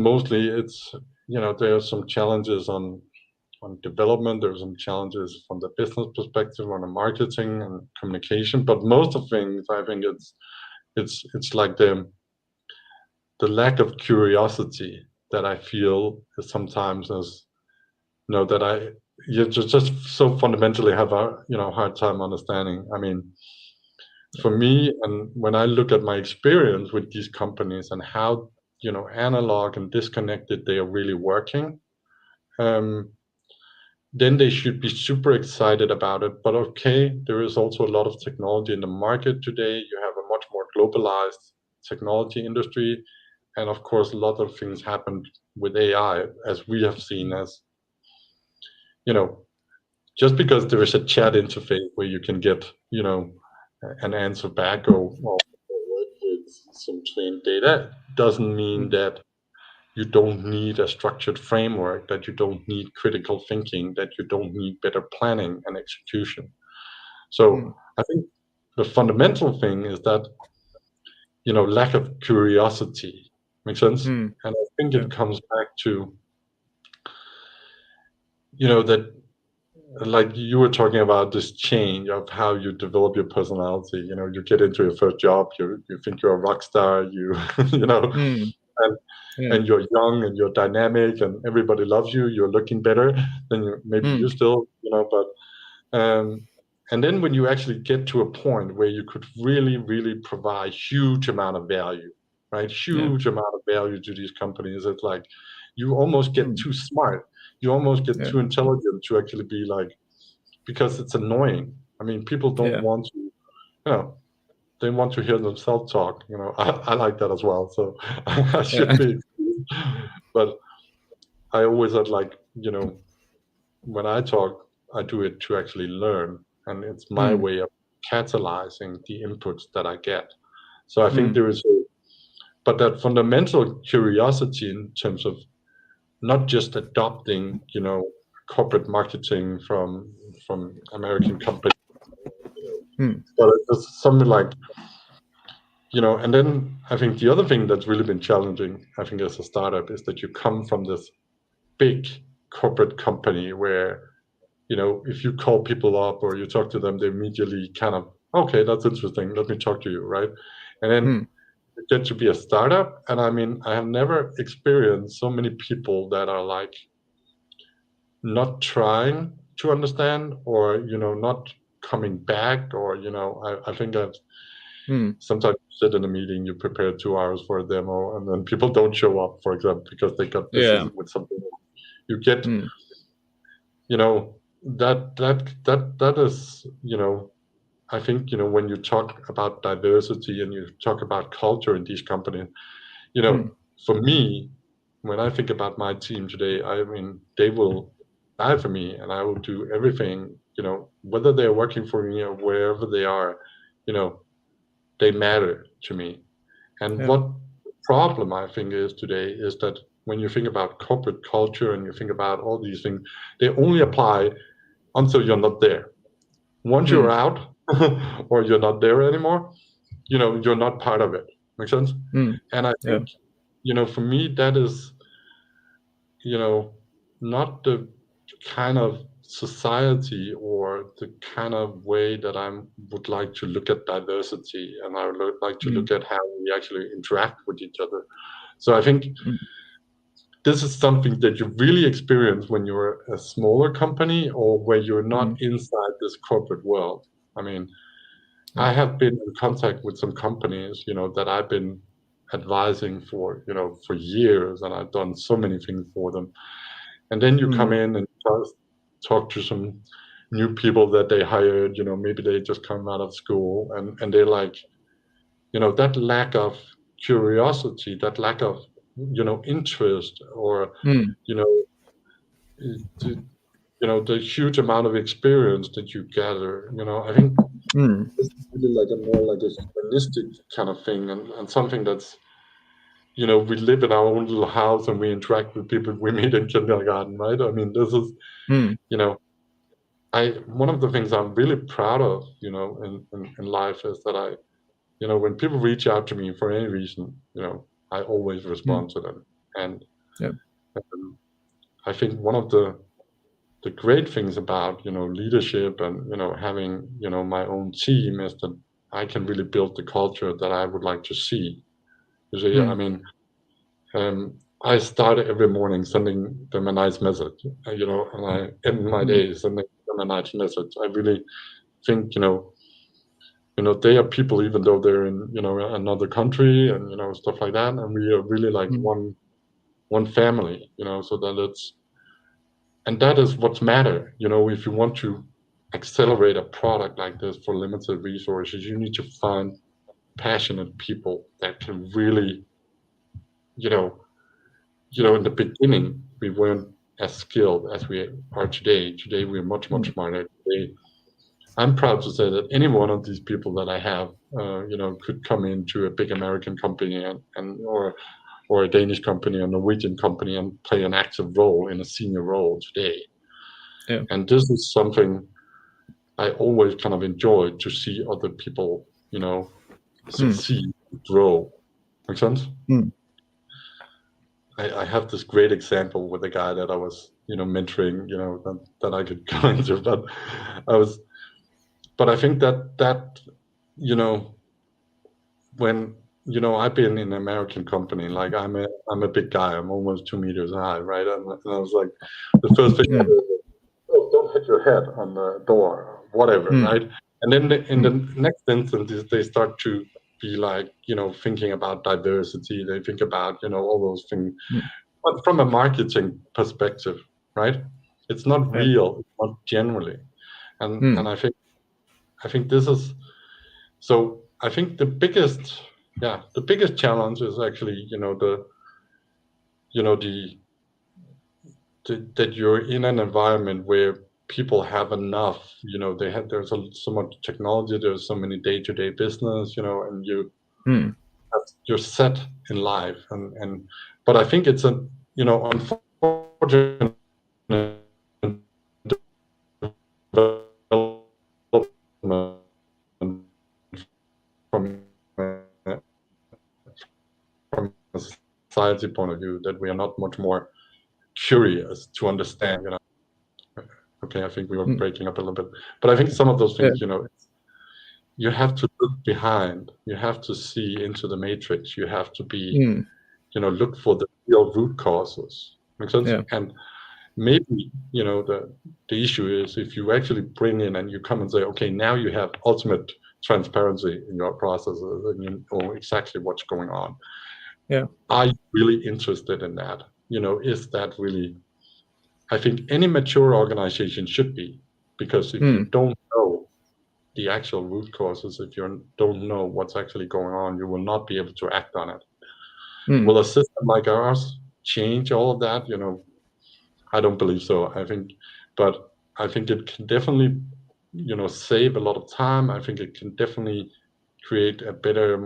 mostly it's, there are some challenges on development. There's some challenges from the business perspective on the marketing and communication. But most of things, I think it's like the lack of curiosity that I feel is sometimes is, that you just so fundamentally have a hard time understanding. I mean, for me, and when I look at my experience with these companies and how analog and disconnected they are really working, um, then they should be super excited about it. But okay, there is also a lot of technology in the market today. You have a much more globalized technology industry, and of course, a lot of things happened with AI, as we have seen. As you know, just because there is a chat interface where you can get an answer back, or work with some trained data, doesn't mean Mm. that you don't need a structured framework, that you don't need critical thinking, that you don't need better planning and execution. So Mm. I think the fundamental thing is that lack of curiosity. Makes sense? Mm. And I think Yeah. it comes back to that, like you were talking about, this change of how you develop your personality. You get into your first job, you think you're a rock star, you you know Mm. and Yeah. and you're young and you're dynamic and everybody loves you, you're looking better than you Mm. still, but and then when you actually get to a point where you could really, really provide huge amount of value, right? Yeah. Huge amount of value to these companies. It's like you almost get Mm. too smart. You almost get Yeah. too intelligent to actually be like, because it's annoying. I mean, people don't Yeah. want to, they want to hear themselves talk. I like that as well. So I should Yeah. be excused. But I always had like, when I talk, I do it to actually learn, and it's my Mm. way of catalyzing the inputs that I get. So I think Mm. there is but that fundamental curiosity in terms of not just adopting, corporate marketing from American companies, Mm. but it's something like, and then I think the other thing that's really been challenging, I think, as a startup, is that you come from this big corporate company where, if you call people up or you talk to them, they immediately kind of, okay, that's interesting. Let me talk to you, right? And then Mm. you get to be a startup. And I mean, I have never experienced so many people that are like not trying to understand, or, not coming back, or, I think I've Mm. sometimes you sit in a meeting, you prepare 2 hours for a demo, and then people don't show up, for example, because they got busy Yeah. with something. You get, Mm. that is, I think, when you talk about diversity and you talk about culture in these companies, Mm. for me, when I think about my team today, I mean, they will die for me, and I will do everything, whether they're working for me or wherever they are, you know, they matter to me. And Yeah. what the problem I think is today is that when you think about corporate culture and you think about all these things, they only apply until you're not there. Once you're Mm. out or you're not there anymore, you're not part of it. Make sense? Mm. And I Yeah. think, for me, that is, you know, not the kind of society or the kind of way that I would like to look at diversity, and I would like to Mm. look at how we actually interact with each other. So I think Mm. this is something that you really experience when you're a smaller company or where you're not Mm. inside this corporate world. I mean, Yeah. I have been in contact with some companies, that I've been advising for, for years, and I've done so many things for them. And then you come Mm. in and talk to some new people that they hired, maybe they just come out of school, and they're like, that lack of curiosity, that lack of, interest, or, Mm. you know, the, the huge amount of experience that you gather, I think Mm. this is really like a more like a humanistic kind of thing, and something that's, we live in our own little house and we interact with people we meet in kindergarten, right? I mean, this is, Mm. you know, one of the things I'm really proud of, in life is that when people reach out to me for any reason, I always Mm. respond to them. And Yeah. I think one of the great things about leadership and having my own team is that I can really build the culture that I would like to see. You see, I mean, I start every morning sending them a nice message, and I end my day sending them a nice message. I really think, they are people, even though they're in, another country and, stuff like that. And we are really like one family, so that and that is what's matter. If you want to accelerate a product like this for limited resources, you need to find passionate people that can really, in the beginning, we weren't as skilled as we are today. Today, we're much smarter. Today, I'm proud to say that any one of these people that I have, could come into a big American company or a Danish company, a Norwegian company, and play an active role in a senior role today. Yeah. And this is something I always kind of enjoy, to see other people, succeed, grow. Make sense? I have this great example with a guy that I was, mentoring, that I could go into, but I think that when I've been in an American company, like I'm a big guy, I'm almost 2 meters high, right? And I was like, the first thing I did was, oh, don't hit your head on the door, whatever, right? And then in the next instance, they start to be like, thinking about diversity. They think about, all those things, but from a marketing perspective, right? It's not real, it's not generally. And I think this is, so I think the biggest challenge is actually, that you're in an environment where people have enough, there's so much technology, there's so many day-to-day business, and you're set in life, but I think it's unfortunate from a society point of view, that we are not much more curious to understand, Okay, I think we were breaking up a little bit, but I think some of those things, you have to look behind, you have to see into the matrix, you have to be, look for the real root causes. Make sense? Yeah. And maybe, the issue is, if you actually bring in and you come and say, okay, now you have ultimate transparency in your processes and you know exactly what's going on. Yeah. Are you really interested in that? Is that really, I think any mature organization should be, because if you don't know the actual root causes, if you don't know what's actually going on, you will not be able to act on it. Will a system like ours change all of that? I don't believe so. But I think it can definitely, save a lot of time. I think it can definitely create a better,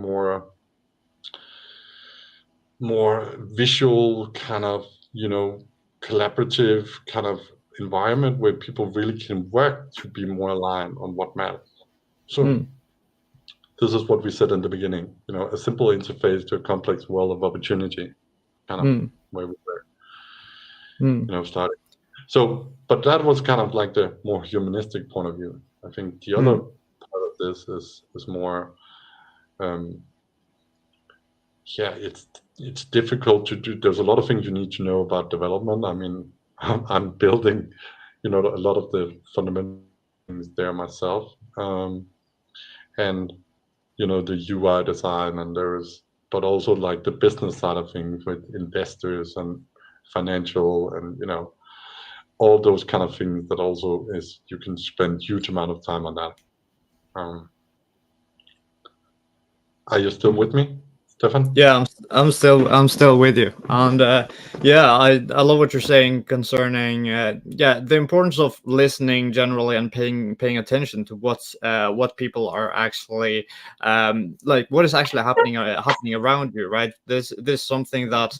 more visual kind of, collaborative kind of environment where people really can work to be more aligned on what matters. So this is what we said in the beginning, a simple interface to a complex world of opportunity, kind of where we were, starting. So, but that was kind of like the more humanistic point of view. I think the other part of this is more, it's difficult to do. There's a lot of things you need to know about development. I mean, I'm building, a lot of the fundamental things there myself, and the UI design, and but also like the business side of things with investors and financial, and all those kind of things that also is, you can spend huge amount of time on that. Are you still with me, Stefan? Yeah, I'm still with you, and I love what you're saying concerning the importance of listening generally and paying attention to what people are actually like, what is actually happening around you, right? This is something that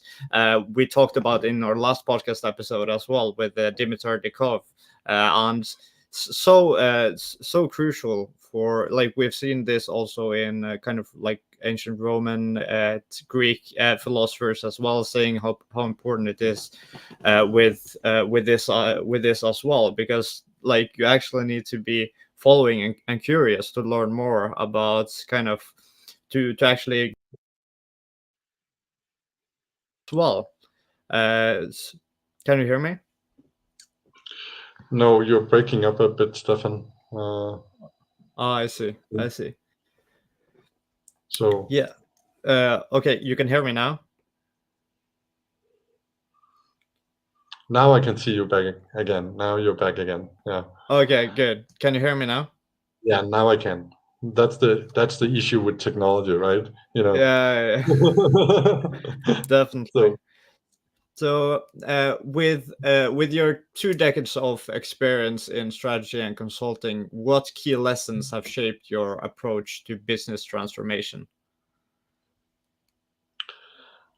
we talked about in our last podcast episode as well with Dimitar Dikov, and so crucial for, like, we've seen this also in kind of like ancient Roman, Greek philosophers as well, saying how important it is with this as well, because like you actually need to be following and curious to learn more about kind of to actually as well. Can you hear me? No, you're breaking up a bit, Stefan. I see. I see. So yeah. Okay, you can hear me now. now I can see you back again. Now you're back again. Yeah. Okay, good. Can you hear me now? Yeah, now I can. That's the issue with technology, right? Yeah, definitely. So with your 2 decades of experience in strategy and consulting, what key lessons have shaped your approach to business transformation?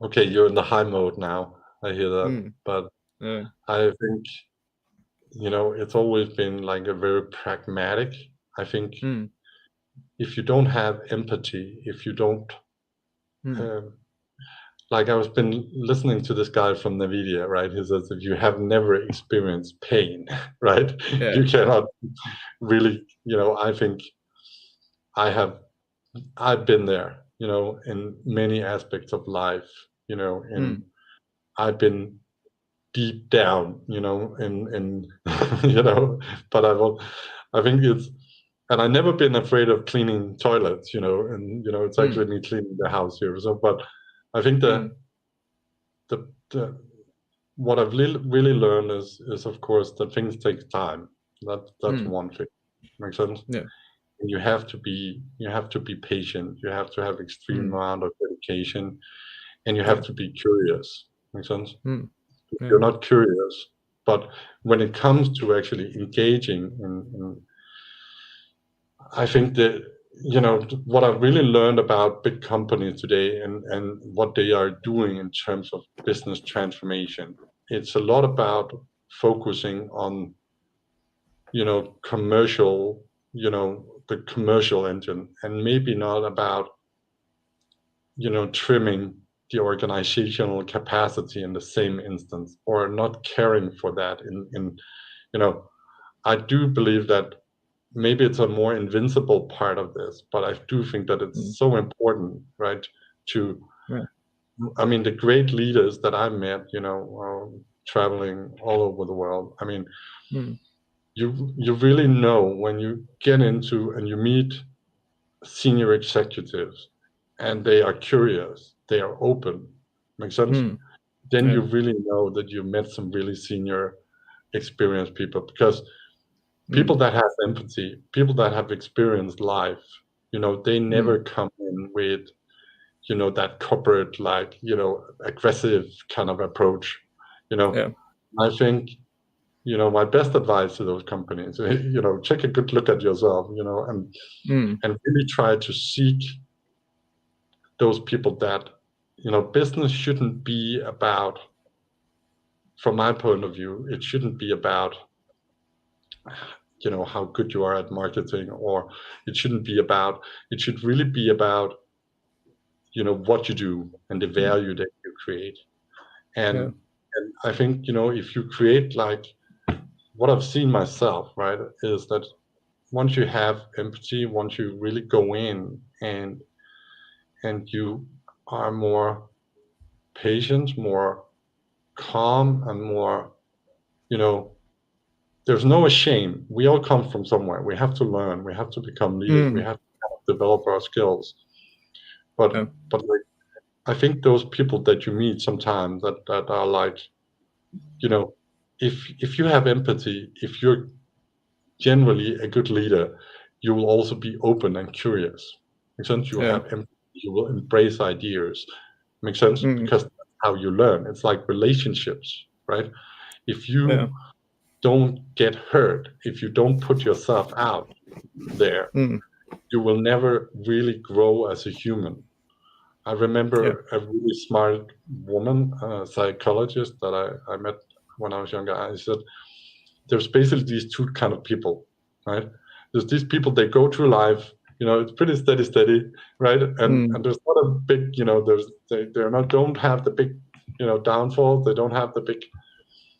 Okay, you're in the high mode now. I hear that. But I think, it's always been like a very pragmatic. I think if you don't have empathy, if you don't, like I was been listening to this guy from NVIDIA, right? He says if you have never experienced pain, right, you cannot really, I think I've been there, in many aspects of life, and I've been deep down, in but I think and I've never been afraid of cleaning toilets, and it's actually me cleaning the house here. So, but I think the what I've really learned is of course that things take time. That's one thing. Makes sense? Yeah. And you have to be patient. You have to have extreme amount of dedication, and you have to be curious. Makes sense? If you're not curious, but when it comes to actually engaging in I think that what I've really learned about big companies today and what they are doing in terms of business transformation, it's a lot about focusing on commercial, the commercial engine, and maybe not about trimming the organizational capacity in the same instance, or not caring for that in I do believe that maybe it's a more invincible part of this, but I do think that it's so important, right? I mean, the great leaders that I met, traveling all over the world. I mean, you really know when you get into and you meet senior executives, and they are curious, they are open. Makes sense? Then you really know that you met some really senior, experienced people, because people that have empathy, people that have experienced life, they never come in with, that corporate, like, aggressive kind of approach. I think, my best advice to those companies, take a good look at yourself, and really try to seek those people that, business shouldn't be about, from my point of view, it shouldn't be about how good you are at marketing, or it shouldn't be about, it should really be about what you do and the value that you create. And I think if you create, like, what I've seen myself, right, is that once you have empathy, once you really go in and you are more patient, more calm, and more, there's no shame. We all come from somewhere. We have to learn. We have to become leaders. We have to develop our skills. But like, I think those people that you meet sometimes that are like, if you have empathy, if you're generally a good leader, you will also be open and curious. Makes sense? You will have empathy. You will embrace ideas. Makes sense? Because that's how you learn. It's like relationships, right? If you don't get hurt, if you don't put yourself out there, you will never really grow as a human. I remember a really smart woman, psychologist that I met when I was younger. I said, there's basically these two kind of people, right? There's these people, they go through life it's pretty steady, right? And there's not a big, don't have the big, downfall. They don't have the big,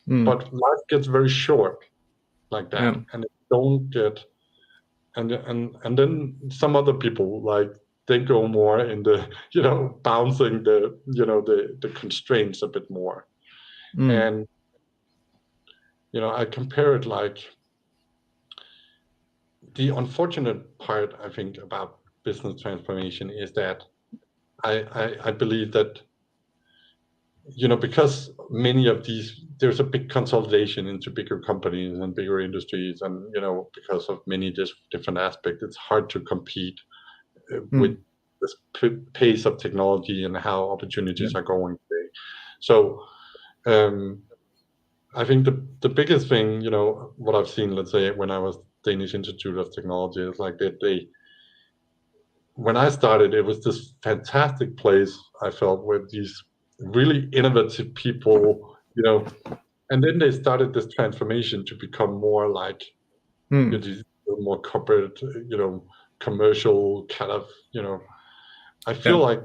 but life gets very short like that, and it don't get, and then some other people, like, they go more in the, bouncing the constraints a bit more. And, I compare it like, the unfortunate part, I think, about business transformation is that I believe that, because many of these, there's a big consolidation into bigger companies and bigger industries, and, because of many different aspects, it's hard to compete with this pace of technology and how opportunities are going today. So I think the biggest thing, what I've seen, let's say, when I was Danish Institute of Technology, is like when I started, it was this fantastic place, I felt, with these really innovative people, and then they started this transformation to become more like these more corporate, commercial kind of, I feel like,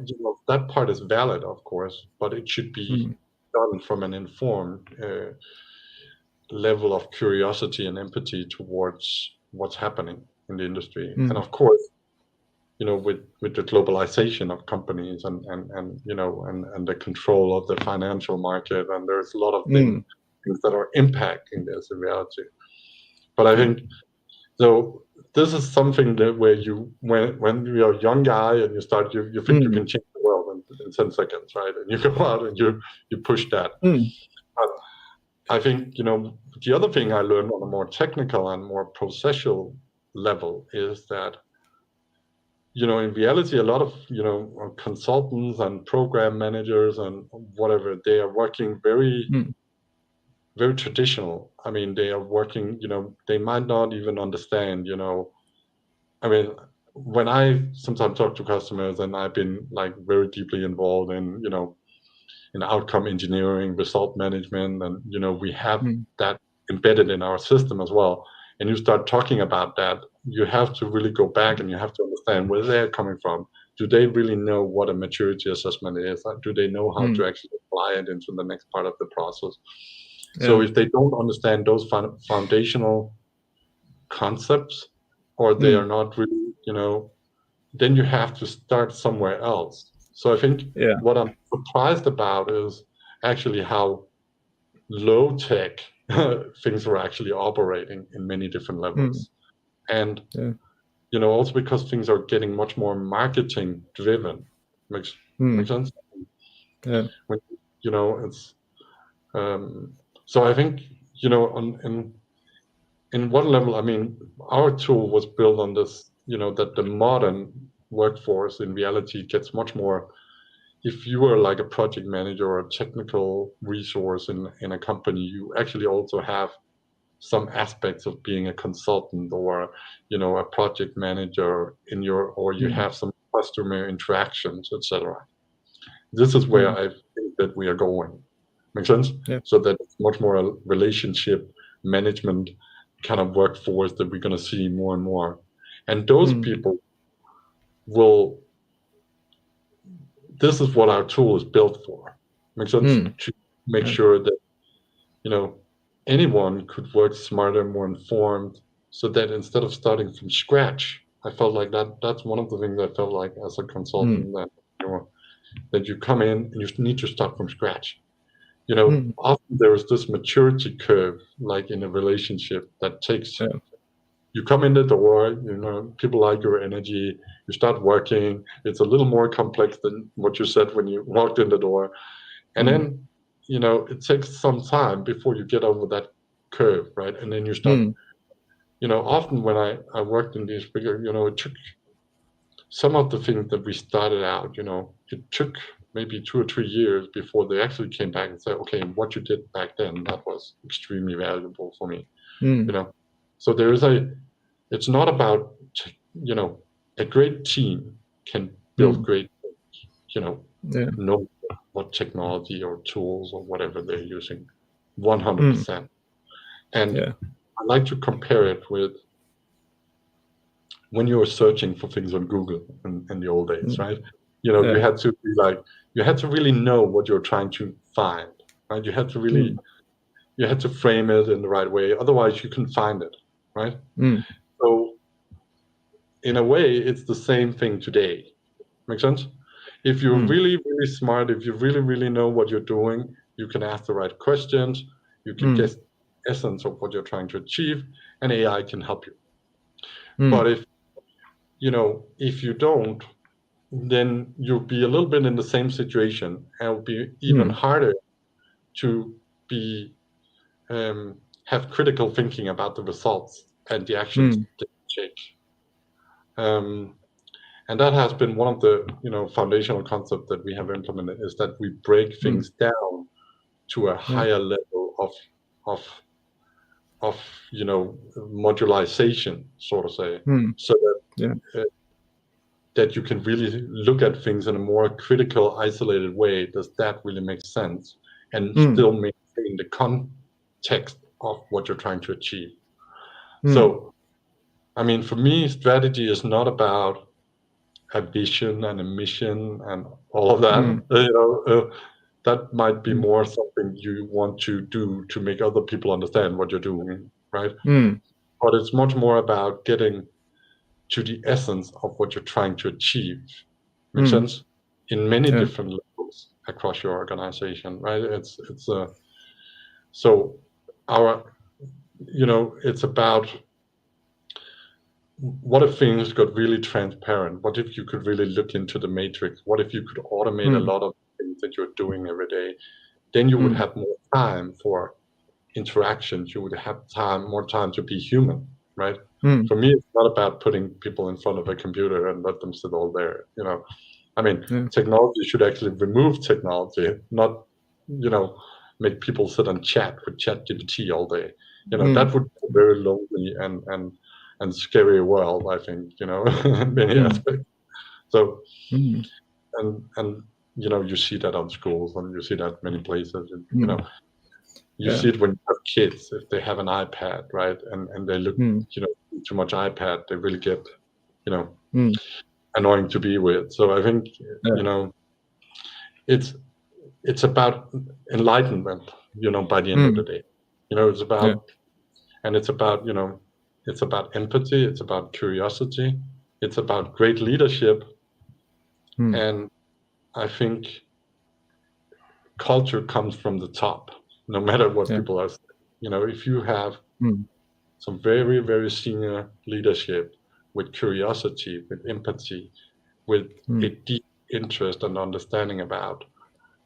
that part is valid, of course, but it should be done from an informed level of curiosity and empathy towards what's happening in the industry. And of course, with the globalization of companies and the control of the financial market, and there's a lot of things that are impacting this in reality. But I think, so this is something that where when you're a young guy and you start, you think you can change the world in 10 seconds, right? And you go out and you push that. But I think, the other thing I learned on a more technical and more processual level is that, in reality, a lot of, consultants and program managers and whatever, they are working very, very traditional. I mean, they are working, they might not even understand, I mean, when I sometimes talk to customers, and I've been like very deeply involved in, in outcome engineering, result management, and, we have that embedded in our system as well. And you start talking about that, you have to really go back and you have to understand where they're coming from. Do they really know what a maturity assessment is? Do they know how to actually apply it into the next part of the process? So if they don't understand those foundational concepts, or they are not really, then you have to start somewhere else. So I think what I'm surprised about is actually how low tech things are actually operating in many different levels. And, also because things are getting much more marketing driven. Makes sense? Yeah. When, it's, so I think, in one level, I mean, our tool was built on this, that the modern workforce in reality gets much more, if you are like a project manager or a technical resource in a company, you actually also have some aspects of being a consultant or, a project manager or you have some customer interactions, etc. This is where I think that we are going. Make sense? Yeah. So that it's much more a relationship management kind of workforce that we're going to see more and more. And those people this is what our tool is built for. Makes sense? To make sure that, anyone could work smarter, more informed, so that instead of starting from scratch, I felt like that's one of the things I felt like as a consultant, that you come in and you need to start from scratch. Often there is this maturity curve, like in a relationship, that takes, you come in the door, people like your energy, you start working, it's a little more complex than what you said when you walked in the door. And then, it takes some time before you get over that curve, right? And then you start, often when I worked in these bigger, it took some of the things that we started out, it took maybe 2 or 3 years before they actually came back and said, okay, what you did back then, that was extremely valuable for me. So there is it's not about, a great team can build great, know what technology or tools or whatever they're using, 100%. And I like to compare it with, when you were searching for things on Google in the old days, right? You know, you had to be like, you had to really know what you're trying to find, right? You had to really, you had to frame it in the right way. Otherwise, you couldn't find it, right? So in a way, it's the same thing today. Make sense? If you're really, really smart, if you really, really know what you're doing, you can ask the right questions, you can get essence of what you're trying to achieve, and AI can help you. But if, you know, if you don't, then you'll be a little bit in the same situation, and it'll be even harder to be have critical thinking about the results and the actions that you take. And that has been one of the, you know, foundational concepts that we have implemented, is that we break things down to a higher level of you know, modularization, so to say, so that that you can really look at things in a more critical, isolated way. Does that really make sense? And still maintain the context of what you're trying to achieve. So, I mean, for me, strategy is not about a vision and a mission and all of that. You know, that might be more something you want to do to make other people understand what you're doing, right? But it's much more about getting to the essence of what you're trying to achieve. Makes sense? In many different levels across your organization, right? It's so our, you know, it's about, what if things got really transparent? What if you could really look into the matrix? What if you could automate a lot of things that you're doing every day? Then you would have more time for interactions. You would have more time to be human, right? For me, it's not about putting people in front of a computer and let them sit all there. You know, I mean, technology should actually remove technology, not, you know, make people sit and chat with ChatGPT all day. You know, that would be a very lonely and scary world, I think, you know, in many aspects. So, and you know, you see that on schools, and you see that many places, and, you know, you see it when you have kids, if they have an iPad, right, and they look, you know, too much iPad, they really get, you know, annoying to be with. So I think, you know, it's about enlightenment, you know, by the end of the day. You know, it's about, and it's about, you know, it's about empathy, it's about curiosity, it's about great leadership. And I think culture comes from the top, no matter what people are saying. You know, if you have some very, very senior leadership with curiosity, with empathy, with a deep interest and understanding about,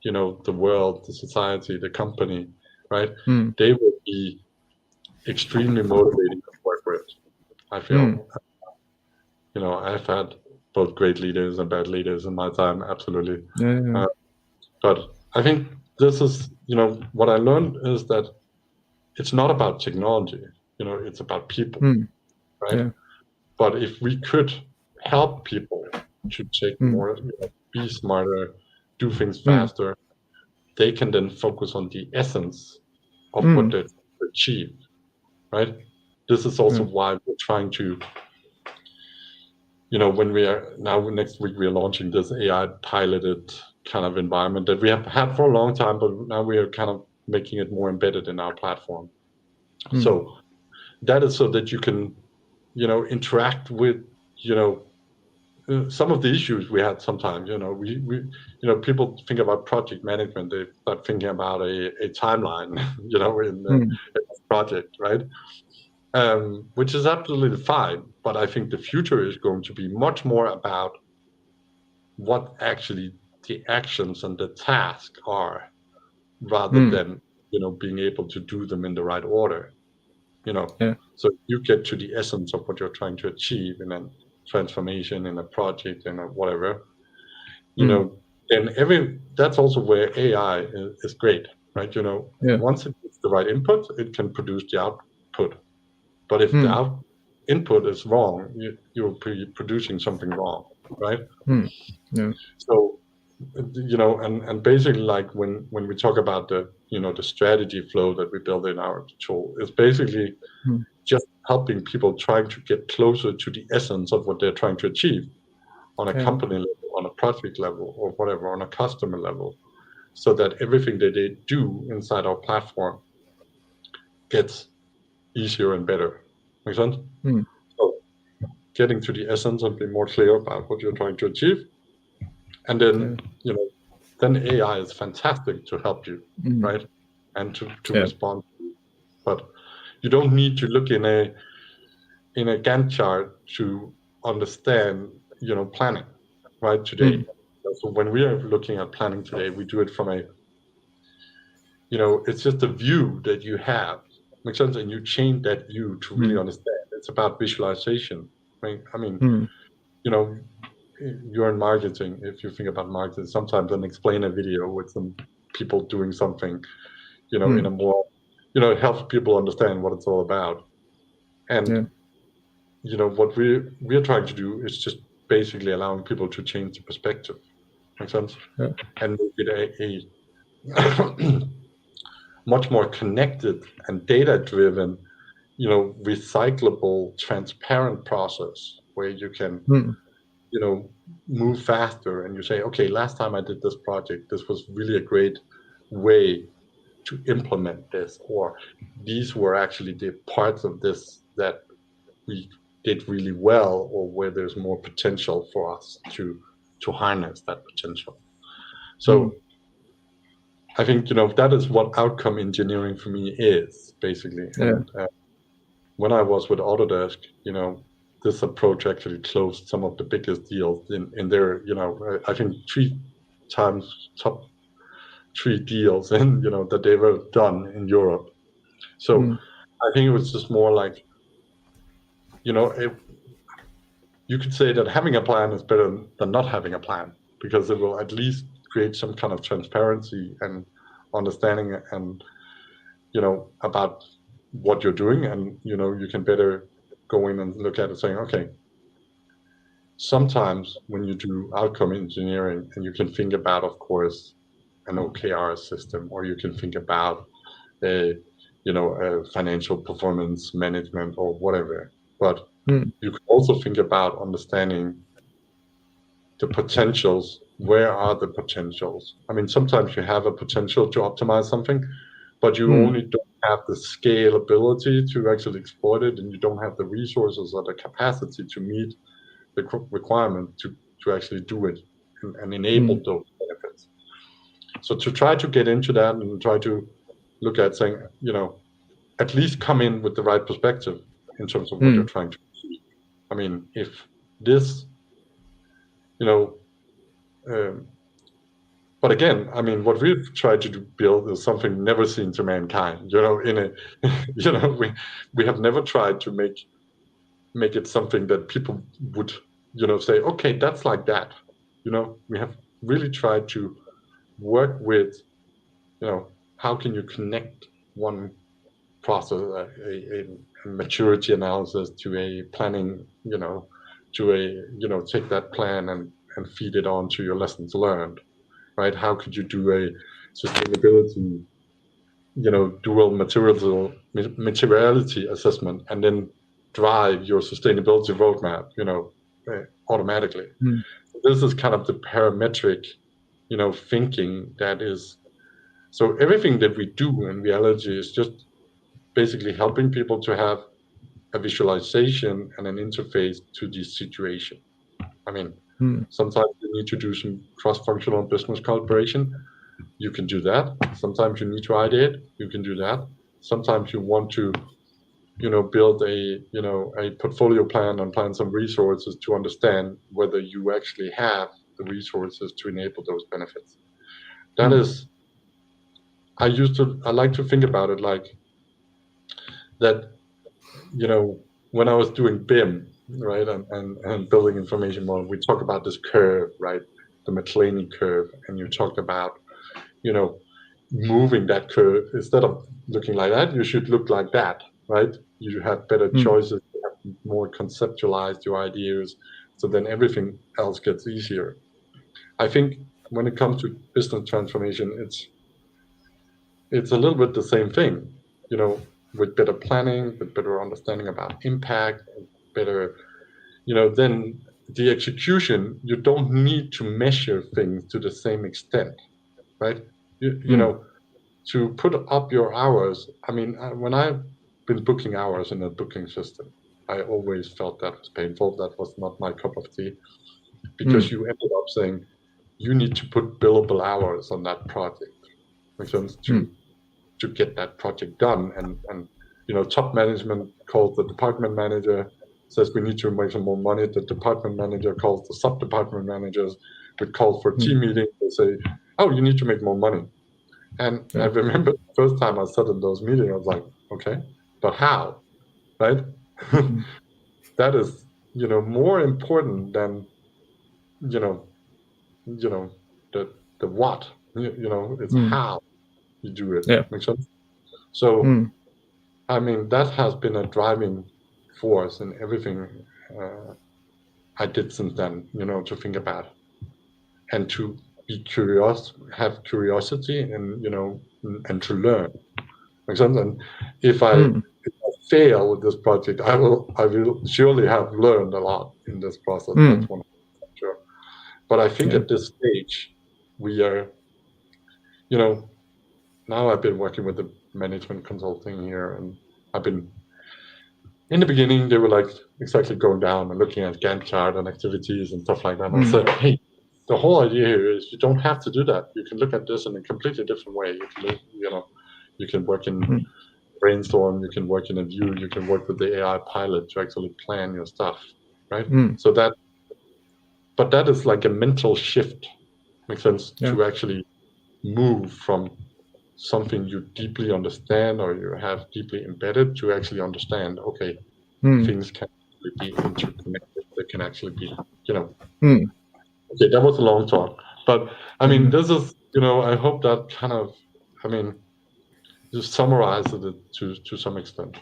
you know, the world, the society, the company, right? They will be extremely motivating to work with, I feel. You know, I've had both great leaders and bad leaders in my time, absolutely. But I think this is, you know, what I learned is that it's not about technology, you know, it's about people, right? But if we could help people to take more, you know, be smarter, do things faster, they can then focus on the essence of what they achieve, right? This is also why we're trying to, you know, when we are now, next week, we are launching this AI piloted kind of environment that we have had for a long time, but now we are kind of making it more embedded in our platform. So that is so that you can, you know, interact with, you know, some of the issues we had sometimes, you know, we you know, people think about project management, they start thinking about a timeline, you know, in a project, right? Which is absolutely fine, but I think the future is going to be much more about what actually the actions and the task are, rather than, you know, being able to do them in the right order, you know. So you get to the essence of what you're trying to achieve in a transformation, in a project, in a whatever, you know. And that's also where AI is great, right? You know, once it gets the right input, it can produce the output. But if the input is wrong, you're producing something wrong, right? So and basically, like when we talk about the the strategy flow that we build in our tool, is basically just helping people trying to get closer to the essence of what they're trying to achieve on a company level, on a project level, or whatever, on a customer level, so that everything that they do inside our platform gets easier and better. Make sense? So getting to the essence and be more clear about what you're trying to achieve, and then then AI is fantastic to help you, right? And to respond. But you don't need to look in a Gantt chart to understand planning, right? Today, so when we are looking at planning today, we do it from a it's just a view that you have. Makes sense? And you change that view to really understand. It's about visualization. Right? I mean, you're in marketing. If you think about marketing, sometimes an explainer video with some people doing something, in a more, it helps people understand what it's all about. And what we're trying to do is just basically allowing people to change the perspective. Makes sense? Yeah. And make it a much more connected and data-driven, recyclable, transparent process where you can, move faster. And you say, okay, last time I did this project, this was really a great way to implement this, or these were actually the parts of this that we did really well, or where there's more potential for us to harness that potential. So I think that is what outcome engineering for me is basically. And when I was with Autodesk, this approach actually closed some of the biggest deals in their, I think 3 times top 3 deals and that they were done in Europe. So I think it was just more like, you could say that having a plan is better than not having a plan, because it will at least create some kind of transparency and understanding and about what you're doing, and you can better go in and look at it saying, okay, sometimes when you do outcome engineering, and you can think about, of course, an OKR system, or you can think about a financial performance management or whatever, but you can also think about understanding the potentials. Where are the potentials? I mean, sometimes you have a potential to optimize something, but you only don't have the scalability to actually exploit it, and you don't have the resources or the capacity to meet the requirement to actually do it and enable those benefits. So to try to get into that and try to look at saying, at least come in with the right perspective in terms of what you're trying to achieve. I mean, if this, but again, I mean, what we've tried to build is something never seen to mankind. We have never tried to make it something that people would, say, okay, that's like that. We have really tried to work with, how can you connect one process, a maturity analysis to a planning, to a, take that plan and feed it on to your lessons learned, right? How could you do a sustainability, dual materiality assessment and then drive your sustainability roadmap, automatically. This is kind of the parametric, thinking that is. So everything that we do in reality is just basically helping people to have a visualization and an interface to this situation. I mean, sometimes you need to do some cross-functional business collaboration. You can do that. Sometimes you need to ideate. You can do that. Sometimes you want to, build a portfolio plan and plan some resources to understand whether you actually have the resources to enable those benefits. That is, I like to think about it like that, when I was doing BIM, right, and building information model, we talk about this curve, right, the McLean curve, and you talked about, moving that curve. Instead of looking like that, you should look like that, right? You have better choices, you have more conceptualized your ideas, so then everything else gets easier. I think when it comes to business transformation, it's a little bit the same thing, with better planning, with better understanding about impact, and better, then the execution, you don't need to measure things to the same extent, right? To put up your hours. I mean, when I've been booking hours in a booking system, I always felt that was painful. That was not my cup of tea, because you ended up saying you need to put billable hours on that project, makes sense, to get that project done. And top management calls the department manager, says we need to make some more money. The department manager calls the sub-department managers, with calls for team meeting. They say, oh, you need to make more money. And I remember the first time I sat in those meetings, I was like, okay, but how, right? That is, more important than, the what, it's how you do it. Makes sense? So, I mean, that has been a driving force in everything I did since then, to think about and to be curious, have curiosity, and and to learn. Makes sense? And if I fail with this project, I will surely have learned a lot in this process. That's one sure. But I think at this stage, we are, now I've been working with the management consulting here, and I've been, in the beginning, they were like exactly going down and looking at Gantt chart and activities and stuff like that. And I said, hey, the whole idea here is you don't have to do that. You can look at this in a completely different way. You can, you can work in brainstorm, you can work in a view, you can work with the AI pilot to actually plan your stuff, right? So but that is like a mental shift, makes sense, to actually move from something you deeply understand or you have deeply embedded to actually understand, okay, things can be interconnected. They can actually be, Okay, that was a long talk. But I mean, this is, I hope that kind of, I mean, just summarized it to some extent.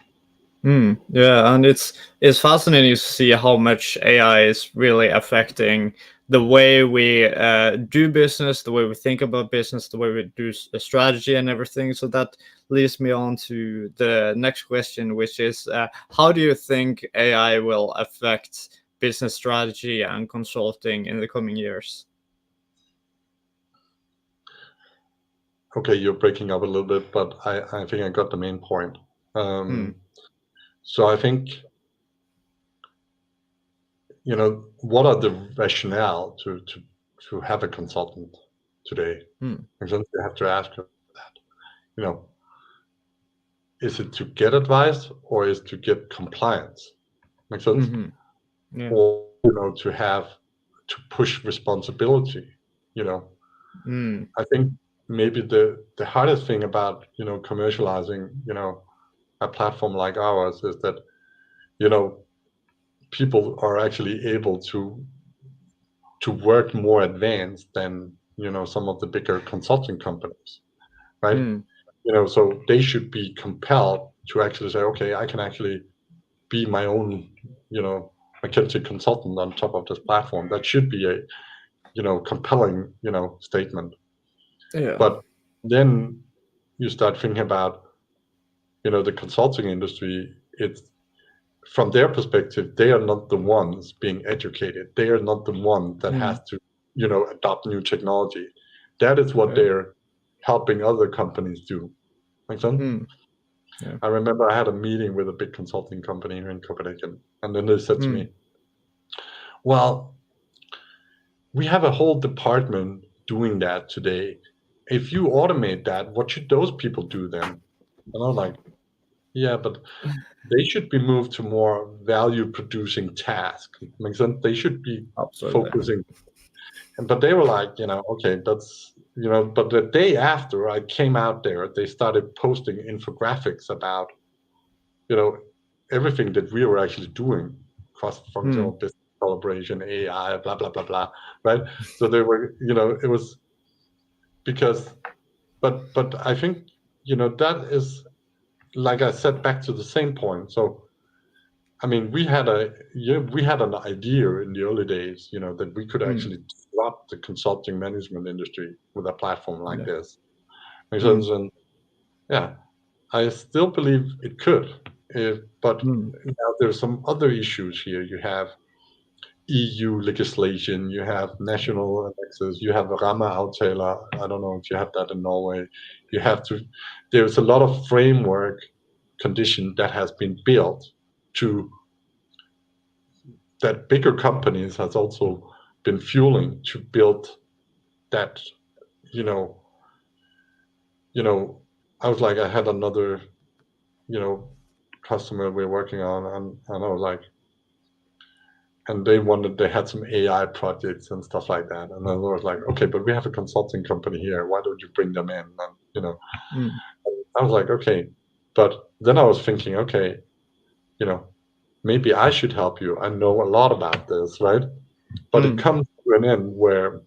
Yeah, and it's fascinating to see how much AI is really affecting the way we do business, the way we think about business, the way we do a strategy and everything. So that leads me on to the next question, which is how do you think AI will affect business strategy and consulting in the coming years? Okay, you're breaking up a little bit, but I think I got the main point. So I think, what are the rationale to have a consultant today? Because you have to ask that. Is it to get advice or is it to get compliance? Makes sense? Or to push responsibility. I think maybe the hardest thing about commercializing a platform like ours is that people are actually able to work more advanced than some of the bigger consulting companies, right? So they should be compelled to actually say, okay, I can actually be my own McKinsey consultant on top of this platform. That should be a compelling statement. But then you start thinking about the consulting industry. It's from their perspective, they are not the ones being educated. They are not the one that has to adopt new technology. That is what they're helping other companies do. Make sense? I remember I had a meeting with a big consulting company here in Copenhagen, and then they said to me, well, we have a whole department doing that today. If you automate that, what should those people do then? And I'm like, yeah, but they should be moved to more value-producing tasks. Makes sense? They should be focusing. But they were like, okay, that's, but the day after I came out there, they started posting infographics about, everything that we were actually doing, cross-functional business collaboration, AI, blah, blah, blah, blah, right? So they were, it was because, but I think, that is, like I said, back to the same point. So I mean, we had an idea in the early days, that we could actually disrupt the consulting management industry with a platform like this. Makes sense? And yeah, I still believe it could, but now there's some other issues here. You have EU legislation, you have national annexes, you have rammeaftaler. I don't know if you have that in Norway. There's a lot of framework condition that has been built that bigger companies has also been fueling to build that, you know, I had another, customer we're working on, and I was like, and they had some AI projects and stuff like that. And I was like, okay, but we have a consulting company here. Why don't you bring them in? And, I was like, okay. But then I was thinking, okay, maybe I should help you. I know a lot about this, right? But it comes to an end where,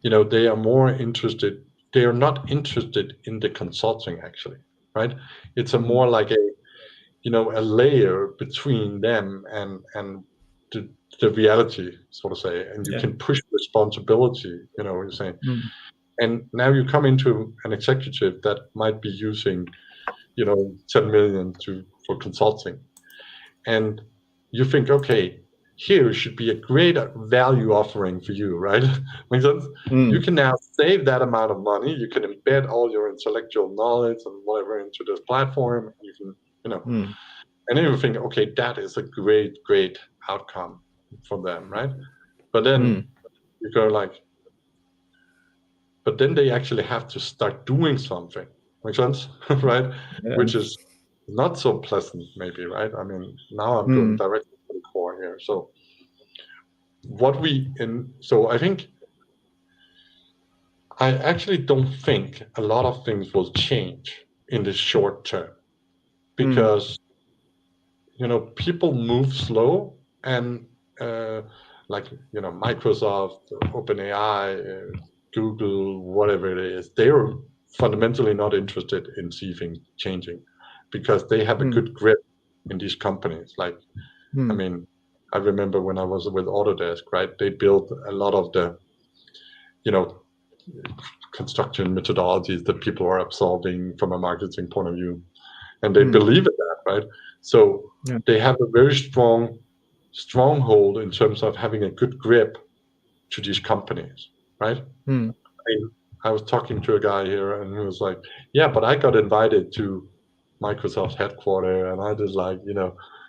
they are more interested. They are not interested in the consulting, actually, right? It's a more like a layer between them and the reality, so to say, and you can push responsibility, you're saying. And now you come into an executive that might be using, 10 million for consulting. And you think, okay, here should be a great value offering for you, right? Makes sense? You can now save that amount of money. You can embed all your intellectual knowledge and whatever into this platform. You can, and then you think, okay, that is a great, great outcome for them, right? But then you go like, but then they actually have to start doing something. Makes sense, right? Yeah. Which is not so pleasant, maybe, right? I mean, now I'm going directly to the core here. So I actually don't think a lot of things will change in the short term because people move slow, and Microsoft, OpenAI, Google, whatever it is, they're fundamentally not interested in see things changing because they have a good grip in these companies. Like, I mean, I remember when I was with Autodesk, right? They built a lot of the, construction methodologies that people are absorbing from a marketing point of view, and they believe in that, right? So they have a very stronghold in terms of having a good grip to these companies, right? I was talking to a guy here, and he was like, "Yeah, but I got invited to Microsoft's headquarters, and I just like,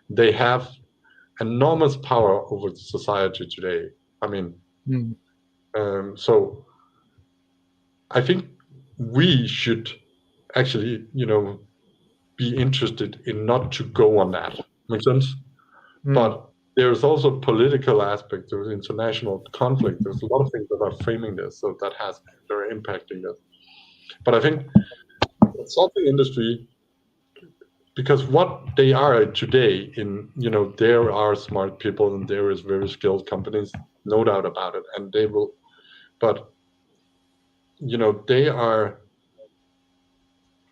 they have enormous power over society today. I mean, so I think we should actually, be interested in not to go on that. Makes sense? But there's also political aspect, there's international conflict, there's a lot of things that are framing this, so they're impacting this. But I think the consulting industry, because what they are today there are smart people and there is very skilled companies, no doubt about it, and they will, but they are,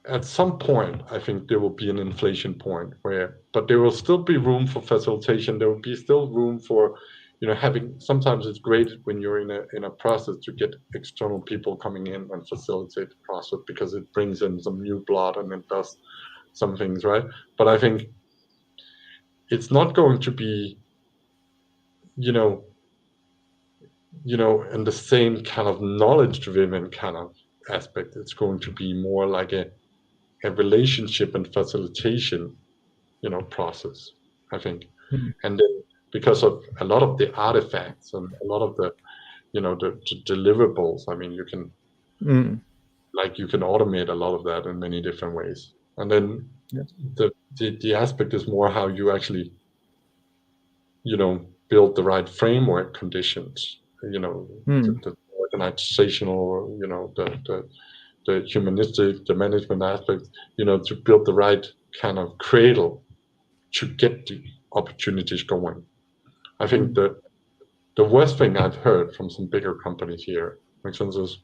at some point, I think there will be an inflation point but there will still be room for facilitation. There will be still room for, having. Sometimes it's great when you're in a process to get external people coming in and facilitate the process because it brings in some new blood and it does some things, right? But I think it's not going to be, in the same kind of knowledge-driven kind of aspect. It's going to be more like a relationship and facilitation, process, I think. And then because of a lot of the artifacts and a lot of the, the deliverables, I mean, you can automate a lot of that in many different ways. And then the aspect is more how you actually, build the right framework conditions, the organizational, the humanistic, the management aspect, to build the right kind of cradle to get the opportunities going. I think the worst thing I've heard from some bigger companies here, makes sense, is,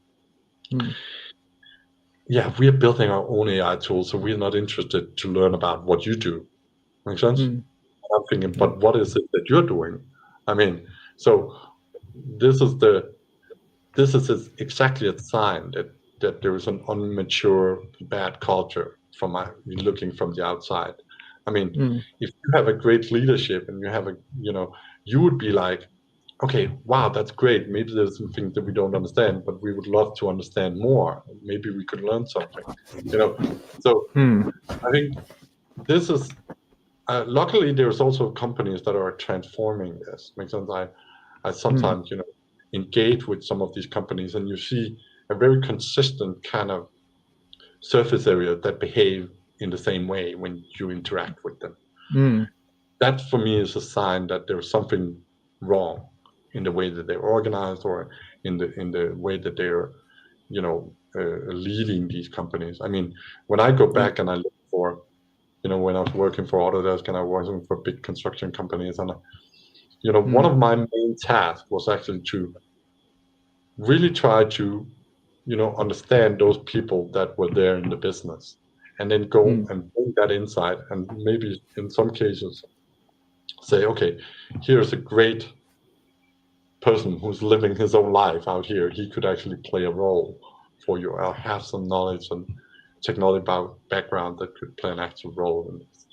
we are building our own AI tools, so we're not interested to learn about what you do. Makes sense? I'm thinking, but what is it that you're doing? I mean, so this is exactly a sign that there is an immature, bad culture from looking from the outside. I mean, if you have a great leadership and you have you would be like, okay, wow, that's great. Maybe there's some things that we don't understand, but we would love to understand more. Maybe we could learn something, So I think this is, luckily there's also companies that are transforming this. Makes sense. I sometimes, engage with some of these companies, and you see a very consistent kind of surface area that behave in the same way when you interact with them. That for me is a sign that there's something wrong in the way that they're organized, or in the way that they're, leading these companies. I mean, when I go back and I look for, when I was working for Autodesk and I was working for big construction companies, and one of my main tasks was actually to really try to, understand those people that were there in the business, and then go and bring that insight, and maybe in some cases say, okay, here's a great person who's living his own life out here. He could actually play a role for you, or have some knowledge and technology background that could play an active role in this.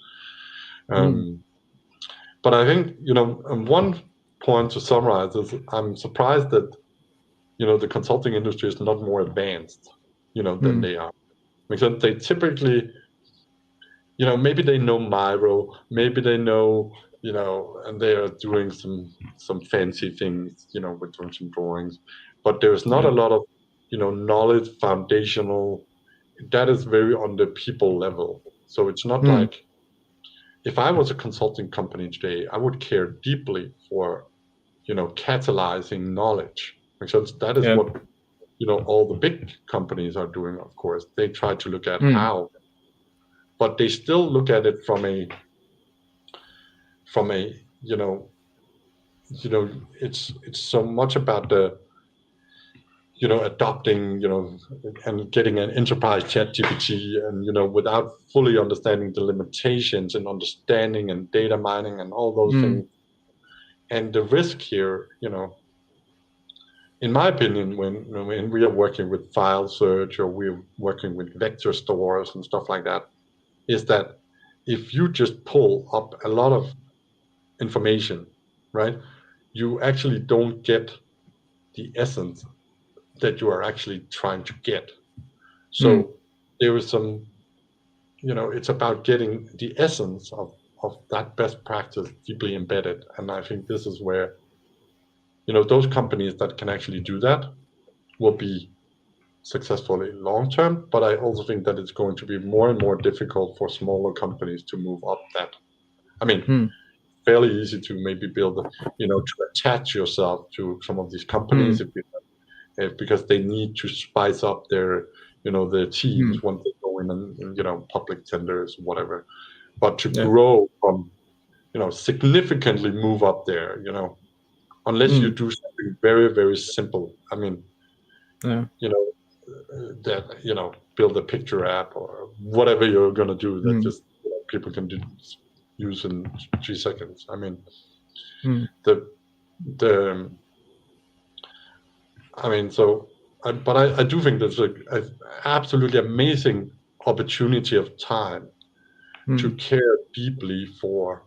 But I think, one point to summarize is, I'm surprised that, the consulting industry is not more advanced, than they are. Because they typically, maybe they know Miro, maybe they know, and they are doing some fancy things, with doing some drawings, but there's not a lot of, knowledge foundational. That is very on the people level. So it's not like, if I was a consulting company today, I would care deeply for, catalyzing knowledge, because that is what, all the big companies are doing. Of course, they try to look at how, but they still look at it from a, it's so much about the, adopting, and getting an enterprise chat GPT, and, without fully understanding the limitations and understanding and data mining and all those things. And the risk here, in my opinion, when we are working with file search, or we're working with vector stores and stuff like that, is that if you just pull up a lot of information, right, you actually don't get the essence that you are actually trying to get. So there is some, it's about getting the essence of that best practice deeply embedded. And I think this is where, those companies that can actually do that will be successfully long term. But I also think that it's going to be more and more difficult for smaller companies to move up that. I mean, fairly easy to maybe build, to attach yourself to some of these companies, because they need to spice up their, their teams once they go in and, public tenders, whatever. But to grow from, significantly move up there, unless you do something very, very simple. I mean, that, build a picture app or whatever you're going to do that just, people can use in 3 seconds. I mean, but I do think there's an absolutely amazing opportunity of time to care deeply for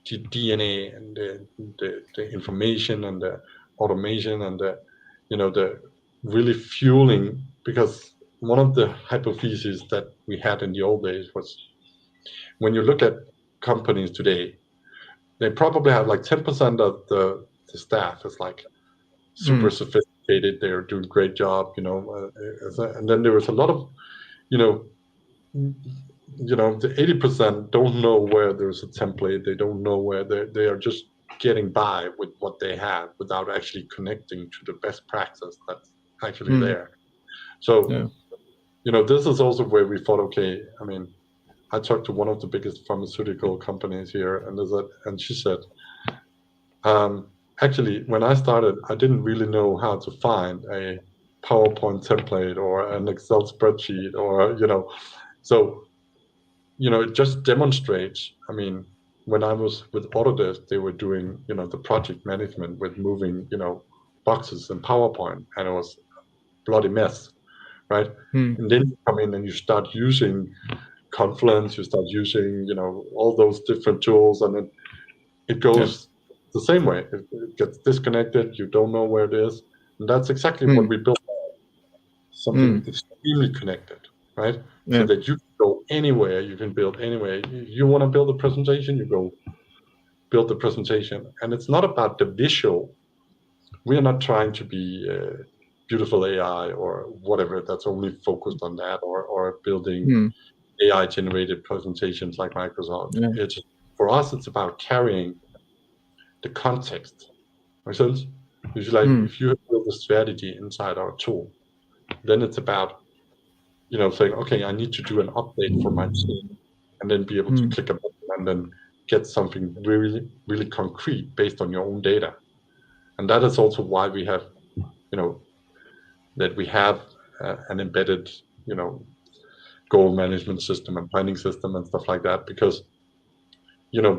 the DNA and the information and the automation and the really fueling. Because one of the hypotheses that we had in the old days was, when you look at companies today, they probably have like 10% of the staff is like super sophisticated. They're doing a great job, and then there was a lot of, the 80% don't know where there's a template. They don't know where they are just getting by with what they have without actually connecting to the best practice that's actually there. So, this is also where we thought, okay, I mean, I talked to one of the biggest pharmaceutical companies here, and she said, actually, when I started, I didn't really know how to find a PowerPoint template or an Excel spreadsheet, or, so, it just demonstrates, I mean, when I was with Autodesk, they were doing, the project management with moving, boxes in PowerPoint, and it was a bloody mess, right? And then you come in and you start using Confluence, you start using, all those different tools, and then it goes the same way. It gets disconnected. You don't know where it is, and that's exactly what we built. Something extremely connected, right? So that you can go anywhere, you can build anywhere. You want to build a presentation, you go build the presentation. And it's not about the visual. We are not trying to be beautiful AI or whatever that's only focused on that, or building AI generated presentations like Microsoft. It's, for us, it's about carrying the context. Makes sense? If you build a strategy inside our tool, then it's about saying, okay, I need to do an update for my team, and then be able to click a button and then get something really, really concrete based on your own data. And that is also why we have, that we have an embedded, goal management system and planning system and stuff like that, because,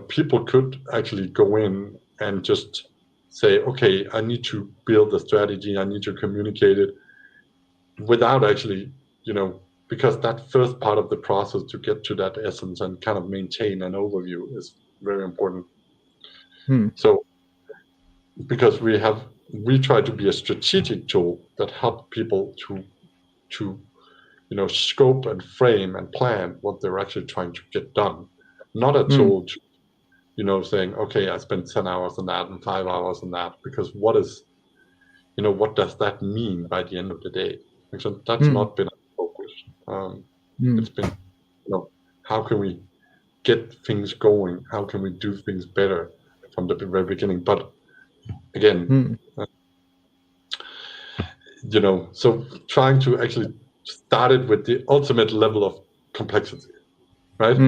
people could actually go in and just say, okay, I need to build a strategy, I need to communicate it, without actually, because that first part of the process to get to that essence and kind of maintain an overview is very important. So, because we try to be a strategic tool that help people to scope and frame and plan what they're actually trying to get done, not a tool to, saying, okay, I spent 10 hours on that and 5 hours on that, because what does that mean by the end of the day? So that's not been our focus. It's been, how can we get things going? How can we do things better from the very beginning? But again, so trying to actually start it with the ultimate level of complexity, right?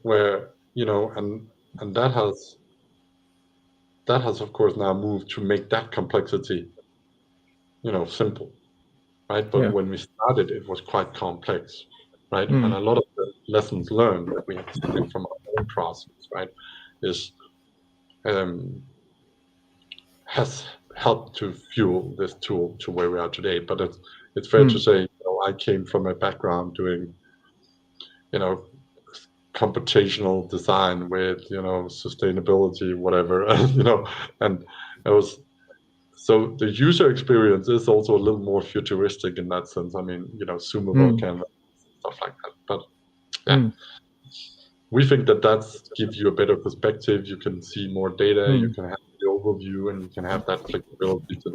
Where, and that has of course now moved to make that complexity, simple, right? But when we started, it was quite complex, right? And a lot of the lessons learned that we have taken from our own process, right, has helped to fuel this tool to where we are today. But it's fair to say, I came from a background doing, computational design with, sustainability, whatever, and it was. So the user experience is also a little more futuristic in that sense. I mean, zoomable canvas, stuff like that. But we think that gives you a better perspective. You can see more data. You can have the overview, and you can have that flexibility to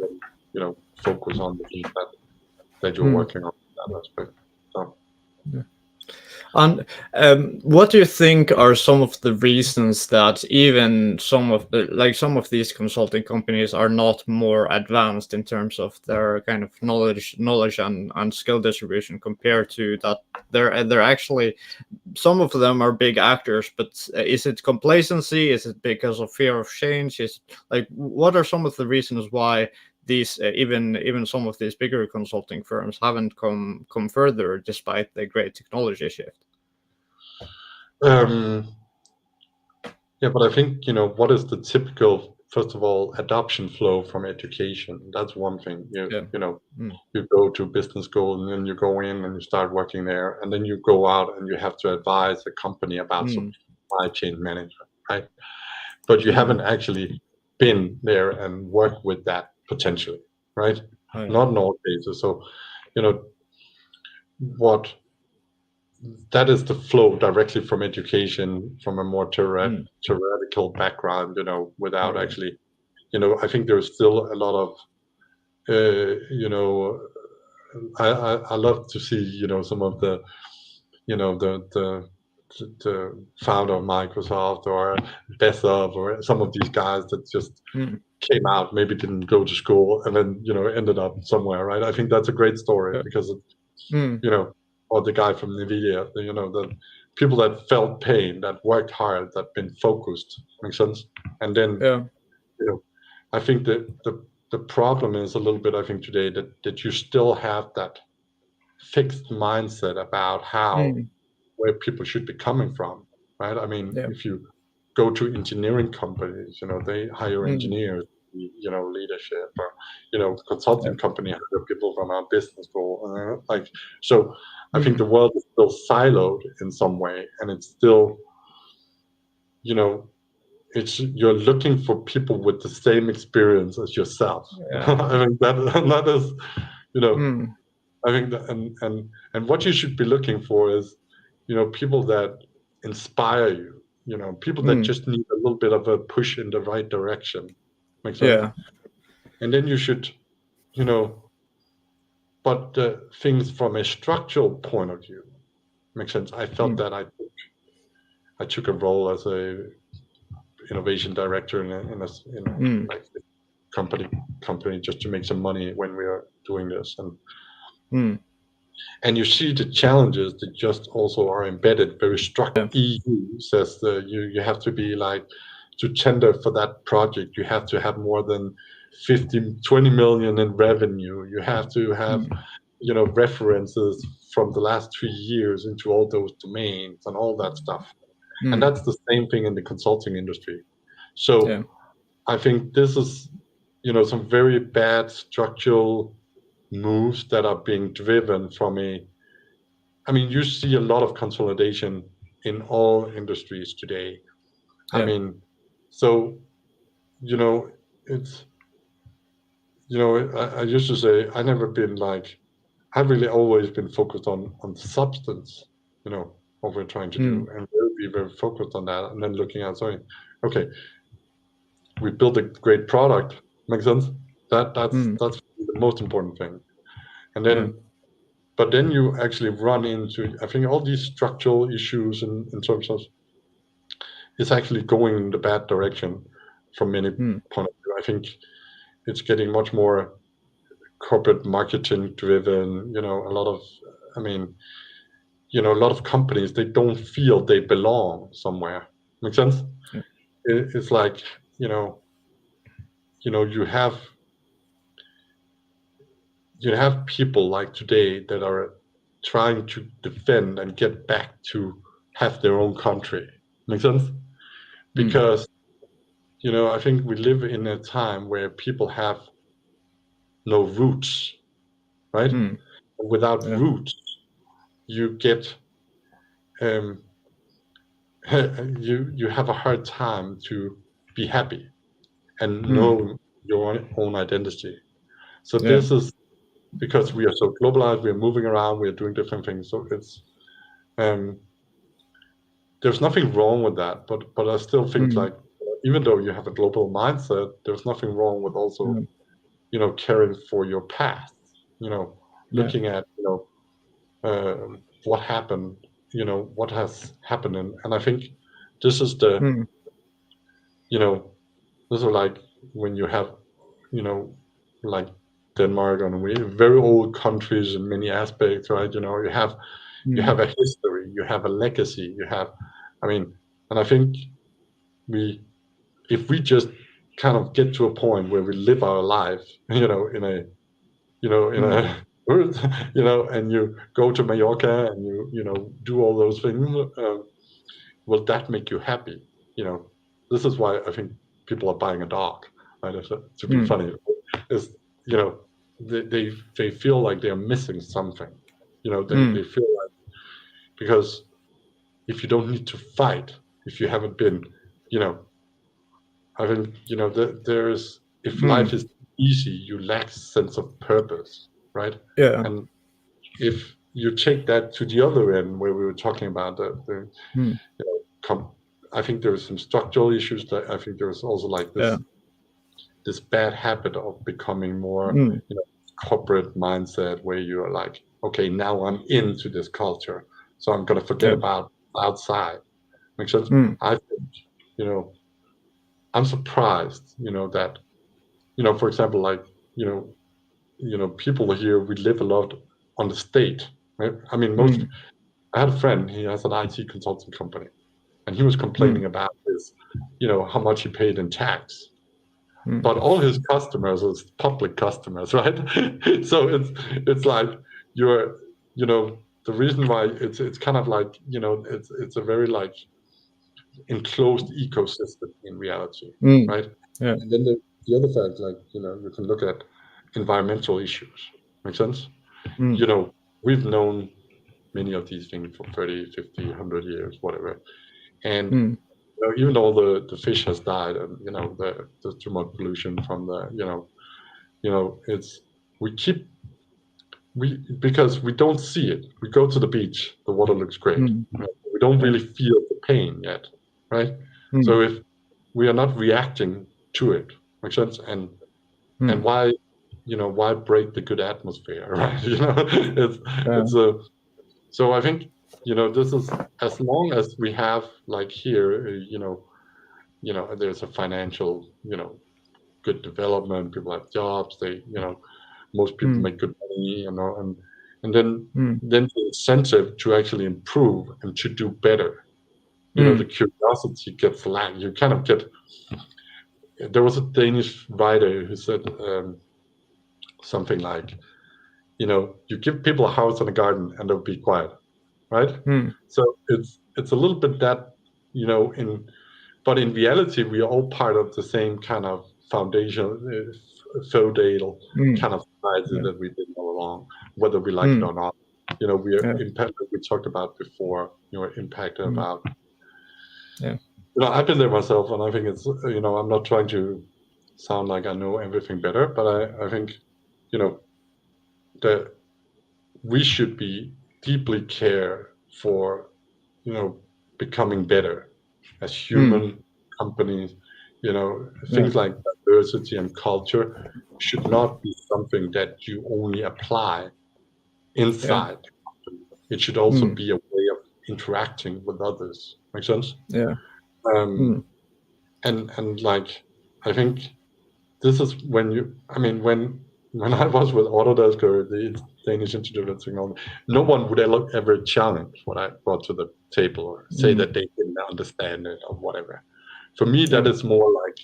then, focus on the things that you're working on in that aspect. So. And what do you think are some of the reasons that even some of these consulting companies are not more advanced in terms of their kind of knowledge and skill distribution compared to that? They're actually, some of them are big actors, but is it complacency? Is it because of fear of change? What are some of the reasons why these even some of these bigger consulting firms haven't come further despite the great technology shift? Yeah, but I think, what is the typical, first of all, adoption flow from education? That's one thing. You go to business school, and then you go in and you start working there, and then you go out and you have to advise a company about supply chain management, right? But you haven't actually been there and worked with that potentially, right? Not in all cases. So, that is the flow directly from education, from a more theoretical background, without actually, I think there's still a lot of, I love to see, some of the, the founder of Microsoft or Bessov or some of these guys that just came out, maybe didn't go to school, and then, ended up somewhere, right? I think that's a great story because it, or the guy from NVIDIA, the people that felt pain, that worked hard, that been focused, makes sense? And then, I think that the problem is a little bit, I think today, that you still have that fixed mindset about where people should be coming from, right? I mean, Yeah. if you go to engineering companies, they hire engineers, leadership, or consulting company hire people from our business school, so. I think the world is still siloed in some way, and it's still, you're looking for people with the same experience as yourself. I mean that is, I think that, and what you should be looking for is, people that inspire you, people that just need a little bit of a push in the right direction. Makes sense? Yeah. And then you should, but things from a structural point of view makes sense. I felt that I took a role as a innovation director in a like company just to make some money when we are doing this, and you see the challenges that just also are embedded very structured. EU says that you have to be like, to tender for that project, you have to have more than 20 million in revenue. You have to have references from the last 3 years into all those domains and all that stuff. And that's the same thing in the consulting industry. So I think this is some very bad structural moves that are being driven from you see a lot of consolidation in all industries today. I mean, so it's I used to say I've really always been focused on substance, what we're trying to do, and be very focused on that, and then looking at okay, we built a great product. Makes sense? That's the most important thing. And then but then you actually run into, I think, all these structural issues in terms of it's actually going in the bad direction from many point of view. I think it's getting much more corporate marketing driven, a lot of a lot of companies, they don't feel they belong somewhere. Make sense? It's like, you have people like today that are trying to defend and get back to have their own country. Make sense? Because, I think we live in a time where people have no roots, right? And without roots, you get, you have a hard time to be happy and know your own identity. So this is because we are so globalized, we are moving around, we are doing different things. So it's, there's nothing wrong with that, but I still think like, even though you have a global mindset, there's nothing wrong with also, caring for your past, looking at, what happened, what has happened. And I think this is the, this is like when you have, like Denmark and we very old countries in many aspects, right? You have a history, you have a legacy, and I think if we just kind of get to a point where we live our life, in a, and you go to Mallorca and you do all those things, will that make you happy? This is why I think people are buying a dog, right? To be funny, is they feel like they're missing something. They feel like, because if you don't need to fight, if you haven't been, I think, there's, if life is easy, you lack sense of purpose, right? Yeah. And if you take that to the other end, where we were talking about I think there's some structural issues. That I think there's also like this bad habit of becoming more, corporate mindset, where you're like, okay, now I'm into this culture, so I'm gonna forget about outside. Makes sense? I think, I'm surprised, that, for example, like, people here, we live a lot on the state, right? I mean, I had a friend, he has an IT consulting company, and he was complaining about this, how much he paid in tax. But all his customers is public customers, right? So it's like you're, the reason why it's kind of like, it's a very like, enclosed ecosystem in reality, Mm. right? Yeah. And then the other fact, like, you can look at environmental issues. Make sense? Mm. We've known many of these things for 30, 50, 100 years, whatever. And Mm. even though the fish has died, and there's too much pollution from it's because we don't see it. We go to the beach, the water looks great. Mm. We don't Yeah. really feel the pain yet, right? Mm. So if we are not reacting to it, makes sense? And Mm. why break the good atmosphere, right? it's Yeah. it's a so I think this is, as long as we have, like, here, there's a financial, good development, people have jobs, most people Mm. make good money, and then Mm. the incentive to actually improve and to do better, the Mm. curiosity gets lagged. You kind of get. There was a Danish writer who said something like, you give people a house and a garden and they'll be quiet, right? Mm. So it's a little bit that, but in reality, we are all part of the same kind of foundation, feudal Mm. kind of society Yeah. that we've been all along, whether we like it Mm. or not. We are Yeah. impacted. We talked about before. Impacted Mm. about. Yeah. I've been there myself, and I think it's. I'm not trying to sound like I know everything better, but I think, that we should be deeply care for, becoming better as Mm. human companies. Yeah. Things like diversity and culture should not be something that you only apply Yeah. inside. It should also Mm. be a way of interacting with others. Make sense? Yeah. Um, Mm. and like, I think this is when I was with Autodesk or the Danish Institute of Technology, no one would ever challenge what I brought to the table or say Mm. that they didn't understand it or whatever. For me, that Yeah. is more like,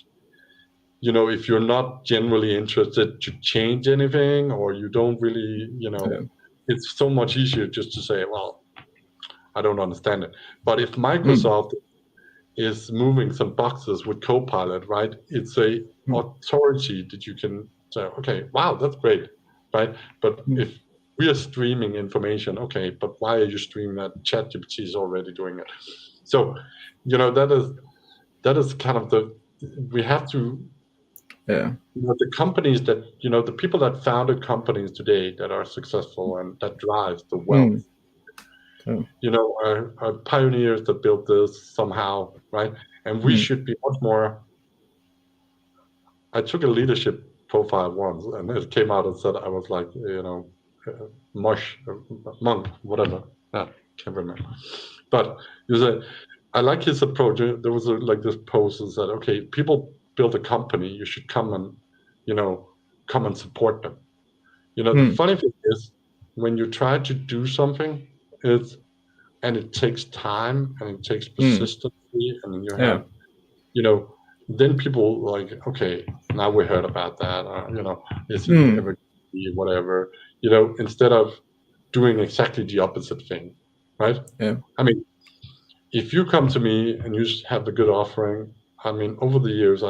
if you're not generally interested to change anything, or you don't really, Yeah. it's so much easier just to say, well, I don't understand it. But if Mm. Microsoft is moving some boxes with Copilot, right? It's a Mm. authority that you can say, okay, wow, that's great, right? But Mm. if we are streaming information, okay, but why are you streaming that? ChatGPT is already doing it. So, that is kind of we have to, Yeah. the companies that, the people that founded companies today that are successful and that drives the Mm. wealth, Yeah. are pioneers that built this somehow, right? And we Mm. should be much more. I took a leadership profile once, and it came out and said I was like, mush, monk, whatever. Can't remember. But you said, I like his approach. There was like this post that said, okay, people build a company, you should come and support them. The Mm. funny thing is, when you try to do something, it takes time and it takes Mm. persistency, and then you Yeah. have, you know, then people like, okay, now we heard about that, is it Mm. ever be whatever, instead of doing exactly the opposite thing, right? Yeah. I mean, if you come to me and you have a good offering, I mean, over the years,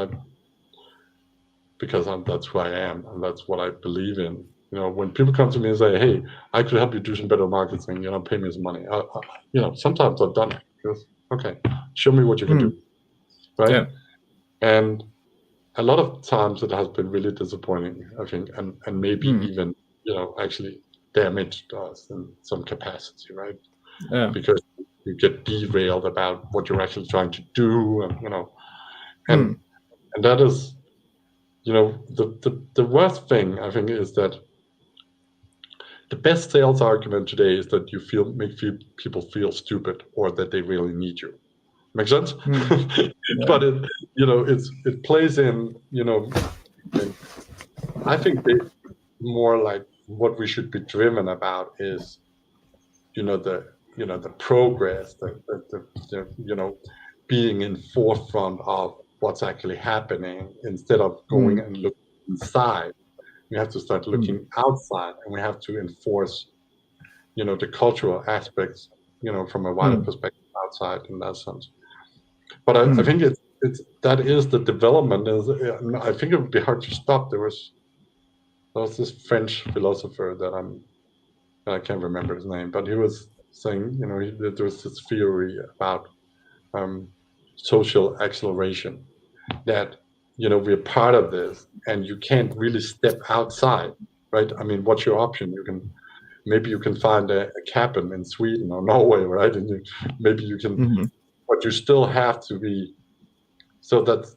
that's who I am and that's what I believe in. When people come to me and say, "Hey, I could help you do some better marketing, pay me some money," sometimes I've done it. Because, okay, show me what you can Mm. do, right? Yeah. And a lot of times it has been really disappointing, I think, and maybe Mm. even actually damaged us in some capacity, right? Yeah. Because you get derailed about what you're actually trying to do, and Mm. and that is, the worst thing I think is that the best sales argument today is that you people feel stupid or that they really need you. Make sense? Mm. Yeah. But it plays in, and I think more like what we should be driven about is, the progress, the being in forefront of what's actually happening instead of going Mm. and looking inside. We have to start Mm. looking outside, and we have to enforce, the cultural aspects, from a wider Mm. perspective outside in that sense. But I think it's that is the development. I think it would be hard to stop. There was this French philosopher that I can't remember his name, but he was saying, there was this theory about social acceleration, that we're part of this, and you can't really step outside, right? I mean, what's your option? Maybe you can find a cabin in Sweden or Norway, right? And maybe you can, but you still have to be. So that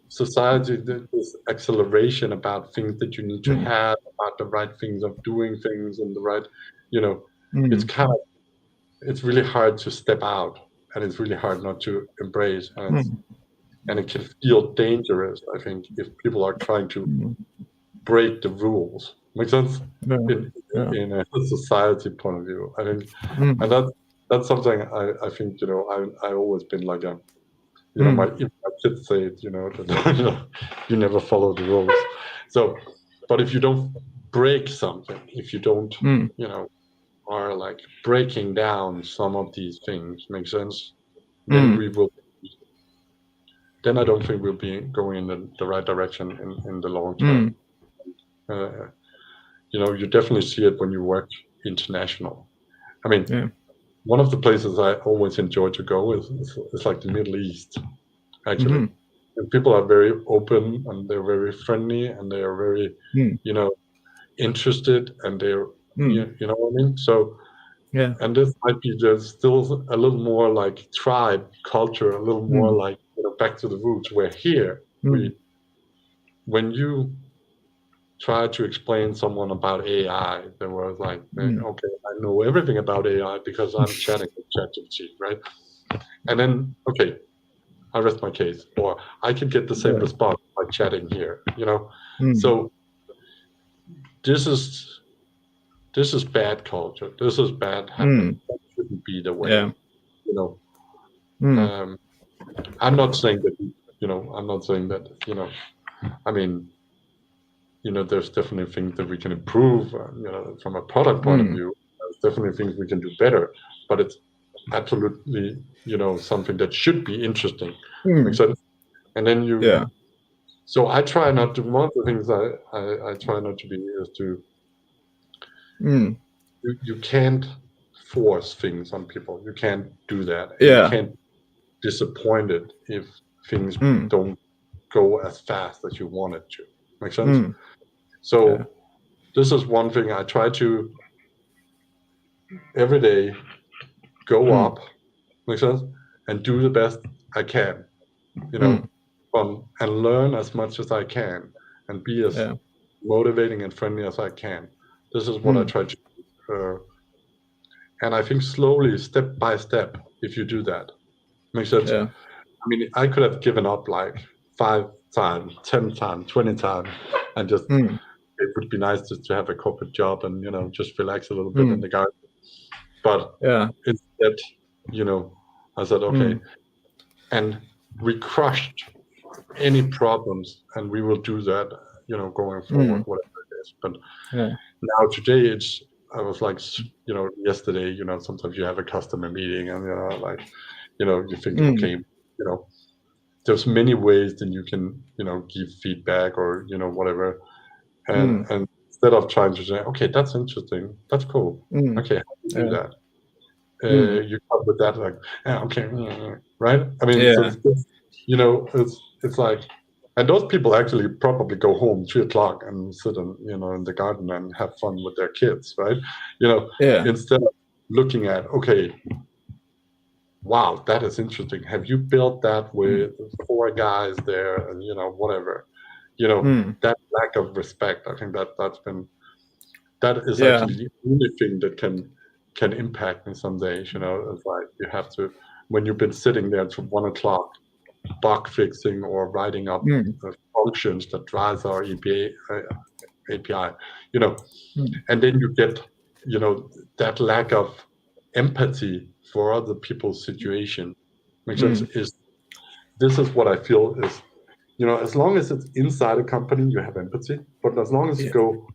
society, this acceleration about things that you need to have, about the right things of doing things, and the right, it's really hard to step out, and it's really hard not to embrace, and it can feel dangerous, I think, if people are trying to break the rules. Makes sense? In a society point of view, I think, and that's something I think, I always been like a, my kids say it, that, you never follow the rules. So, but if you don't break something, if you don't, are like breaking down some of these things, makes sense, then then I don't think we'll be going in the right direction in the long term. You definitely see it when you work international. I mean, one of the places I always enjoy to go is like the Middle East, actually. And people are very open, and they're very friendly, and they are very, interested, and they're, you know what I mean? So, and this might be just still a little more like tribe culture, a little more like, back to the roots, where here, when you try to explain someone about AI, they were like, okay, I know everything about AI because I'm chatting with ChatGPT, right? And then, okay, I rest my case, or I can get the same response by chatting here, So this is bad culture. This is bad habit. That shouldn't be the way, I'm not saying that, I mean, there's definitely things that we can improve, from a product point of view. There's definitely things we can do better, but it's absolutely, something that should be interesting. Makes sense? And then so I try not to, one of the things I try not to be is to, you can't force things on people. You can't do that. You can't be disappointed if things don't go as fast as you want it to. Make sense? So this is one thing I try to every day go up, make sense, and do the best I can, and learn as much as I can, and be as motivating and friendly as I can. This is what I try to do. And I think slowly, step by step, if you do that, makes sense. I mean, I could have given up like 5 times, 10 times, 20 times, and just, it would be nice just to have a corporate job and, just relax a little bit in the garden. But instead, I said, okay, and we crushed any problems, and we will do that, going forward, whatever it is. But now today, I was like, yesterday, sometimes you have a customer meeting, and, you think, okay, there's many ways that you can, give feedback or, whatever. And instead of trying to say, okay, that's interesting, that's cool. Okay, how do you do that? You come with that, like, okay, right? I mean, so it's like, and those people actually probably go home 3:00 and sit in the garden and have fun with their kids, right? Instead of looking at, okay, wow, that is interesting. Have you built that with 4 guys there, and whatever, that lack of respect. I think that is actually the only thing that can impact me some days. It's like you have to, when you've been sitting there till 1:00, bug fixing or writing up functions that drives our API, and then you get, that lack of empathy for other people's situation. Makes sense? This is what I feel is, as long as it's inside a company, you have empathy, but as long as you go,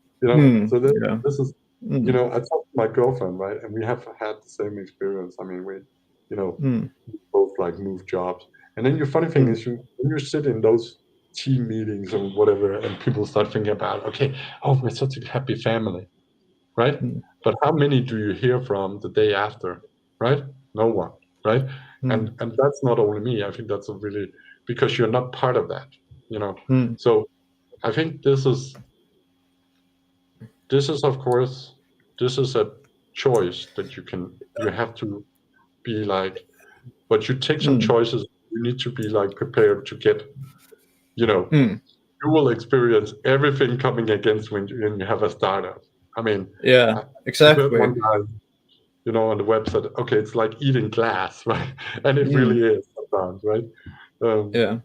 so this is, I talked to my girlfriend, right, and we have had the same experience. I mean, both like move jobs. And then your funny thing is, when you sit in those team meetings or whatever, and people start thinking about, okay, oh, we're such a happy family, right? But how many do you hear from the day after, right? No one, right? And that's not only me. I think that's a really, because you're not part of that, So I think this is of course, this is a choice that you have to be like, but you take some choices. You need to be like prepared to get, you will experience everything coming against when you have a startup. I mean, Yeah, I heard exactly. one guy, on the website, okay, it's like eating glass, right? And it really is sometimes, right? Yeah.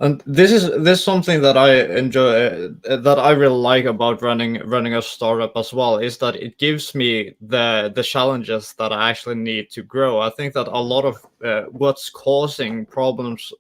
And this is something that I enjoy, that I really like about running a startup as well, is that it gives me the challenges that I actually need to grow. I think that a lot of what's causing problems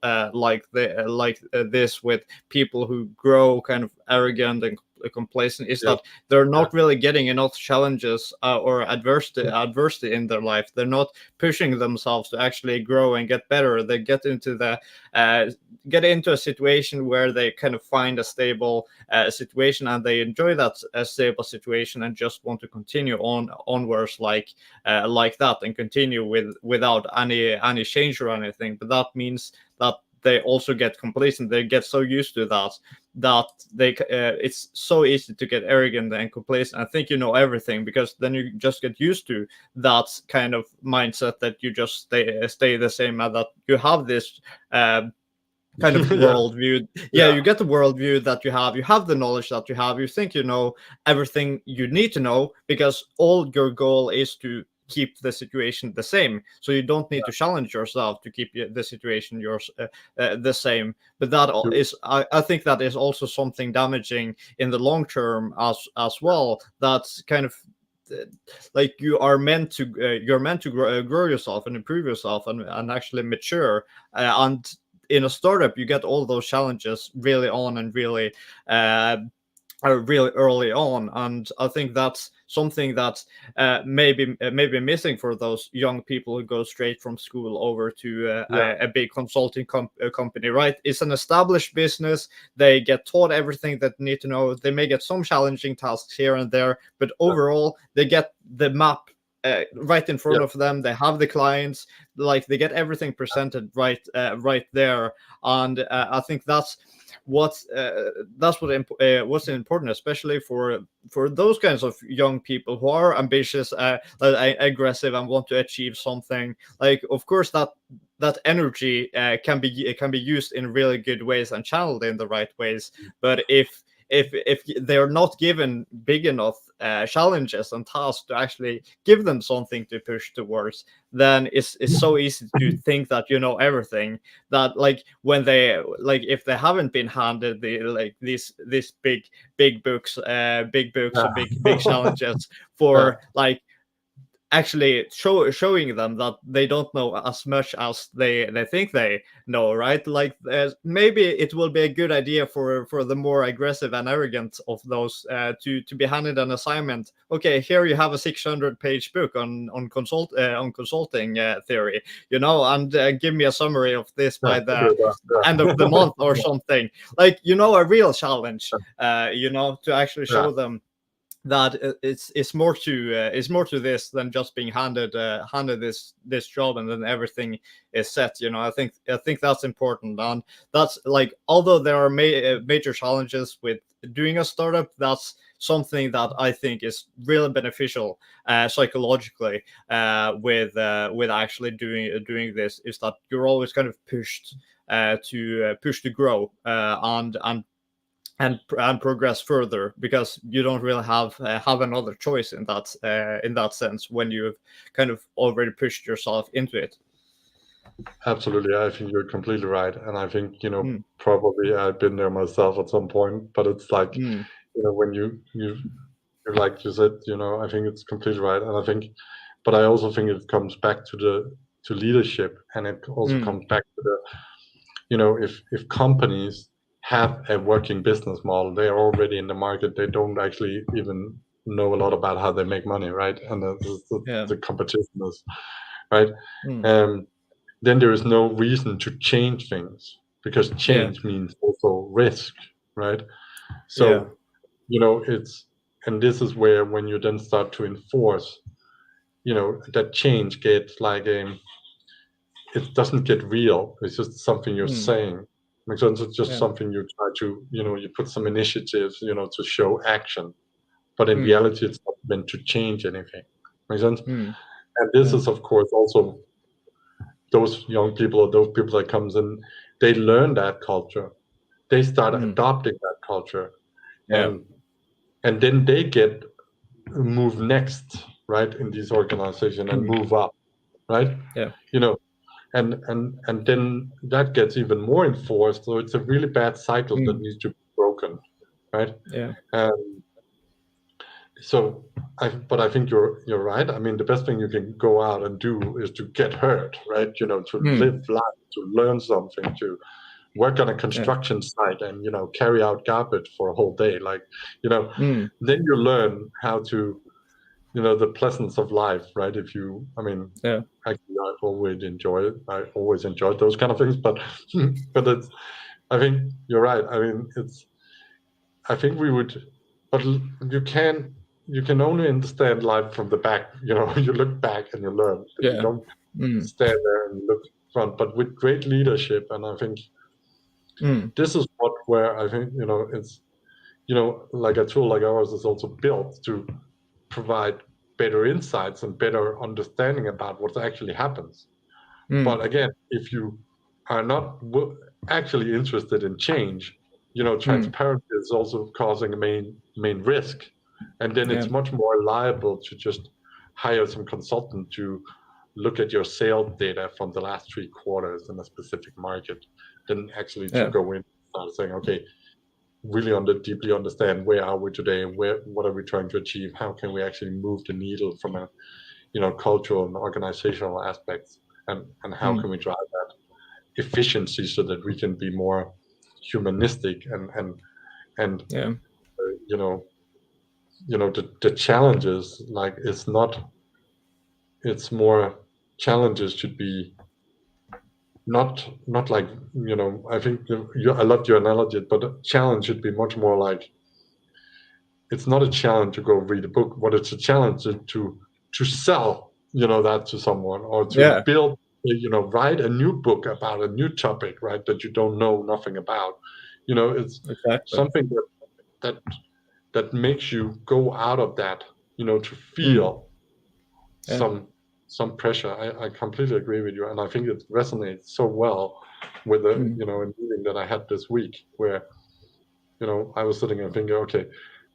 this with people who grow kind of arrogant and complacent is that they're not really getting enough challenges or adversity in their life. They're not pushing themselves to actually grow and get better. They get into a situation where they kind of find a stable situation, and they enjoy that stable situation and just want to continue onwards like that, and continue without any change or anything. But that means that they also get complacent. They get so used to that they it's so easy to get arrogant and complacent and think you know everything, because then you just get used to that kind of mindset, that you just stay the same, and that you have this kind of worldview. You get the worldview that you have the knowledge that you think you know everything you need to know, because all your goal is to keep the situation the same, so you don't need to challenge yourself to keep the situation the same. But that is I think that is also something damaging in the long term as well. That's kind of like you're meant to grow yourself and improve yourself and actually mature, and in a startup you get all those challenges really on and really really early on. And I think that's something that maybe missing for those young people who go straight from school over to a big consulting company, right? It's an established business. They get taught everything that they need to know. They may get some challenging tasks here and there, but overall they get the map right in front of them. They have the clients, like they get everything presented right there. And I think that's what's important, especially for those kinds of young people who are ambitious, aggressive, and want to achieve something. Like, of course, that energy can be used in really good ways and channeled in the right ways. But if they're not given big enough challenges and tasks to actually give them something to push towards, then it's so easy to think that you know everything. That like when they if they haven't been handed these big books or big challenges for actually showing them that they don't know as much as they think they know, right? Like maybe it will be a good idea for the more aggressive and arrogant of those to be handed an assignment. Okay, here you have a 600-page book on consulting theory, and give me a summary of this by the end of the month or something. Like, a real challenge, to actually show them that it's more to this than just being handed this job and then everything is set. I think that's important. And that's like, although there are major challenges with doing a startup, that's something that I think is really beneficial psychologically with actually doing this, is that you're always kind of pushed to grow and progress further, because you don't really have another choice in that sense when you've kind of already pushed yourself into it. Absolutely, I think you're completely right, and I think probably I've been there myself at some point. But it's like when you're like you said, I think it's completely right, and I think, but I also think it comes back to leadership, and it also comes back to if companies have a working business model, they are already in the market. They don't actually even know a lot about how they make money, right? And the competition is right? Mm. Then there is no reason to change things, because change means also risk, right? So, and this is where, when you then start to enforce, that change gets like it doesn't get real. It's just something you're saying. Because it's just something you try to, you put some initiatives, to show action. But in reality, it's not meant to change anything. Makes sense? And this is, of course, also those young people, or those people that comes in, they learn that culture. They start adopting that culture. And then they get move next, right, in these organizations, and move up, right? And then that gets even more enforced. So it's a really bad cycle that needs to be broken, right? So but I think you're right. I mean, the best thing you can go out and do is to get hurt, right? To live life, to learn something, to work on a construction site, and carry out garbage for a whole day, like then you learn how to the pleasance of life, right? Actually, I always enjoyed those kind of things, but it's, I think you're right. I mean, I think we would, but you can only understand life from the back. You look back and you learn, but you don't stand there and look front. But with great leadership, and I think this is where I think it's like a tool like ours is also built to provide better insights and better understanding about what actually happens. But again, if you are not actually interested in change, transparency is also causing a main risk. And then it's much more liable to just hire some consultant to look at your sales data from the last 3 quarters in a specific market, than actually to go in and start saying, okay, really deeply understand where are we today, what are we trying to achieve, how can we actually move the needle from a cultural and organizational aspects, and how can we drive that efficiency so that we can be more humanistic, and the challenges, like, it's more, challenges should be not like, I think I loved your analogy, but a challenge should be much more like, it's not a challenge to go read a book, but it's a challenge to sell that to someone, or to build, write a new book about a new topic, right, that you don't know nothing about. It's something that makes you go out of that, to feel some pressure. I completely agree with you, and I think it resonates so well with a meeting that I had this week, where I was sitting and thinking, okay,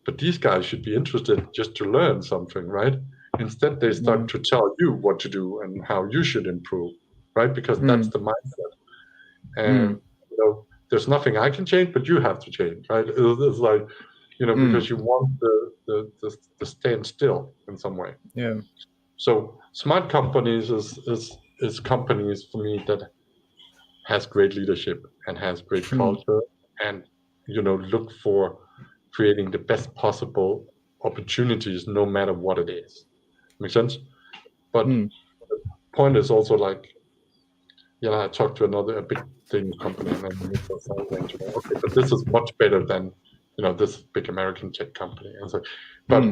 but these guys should be interested just to learn something, right? Instead, they start to tell you what to do and how you should improve, right? Because that's the mindset. And there's nothing I can change, but you have to change, right? It's like, because you want the stand still in some way. So smart companies is companies for me that has great leadership and has great culture, and look for creating the best possible opportunities, no matter what it is. Make sense? But the point is also, like, I talked to a big Danish company, and then okay, but this is much better than this big American tech company. And so, but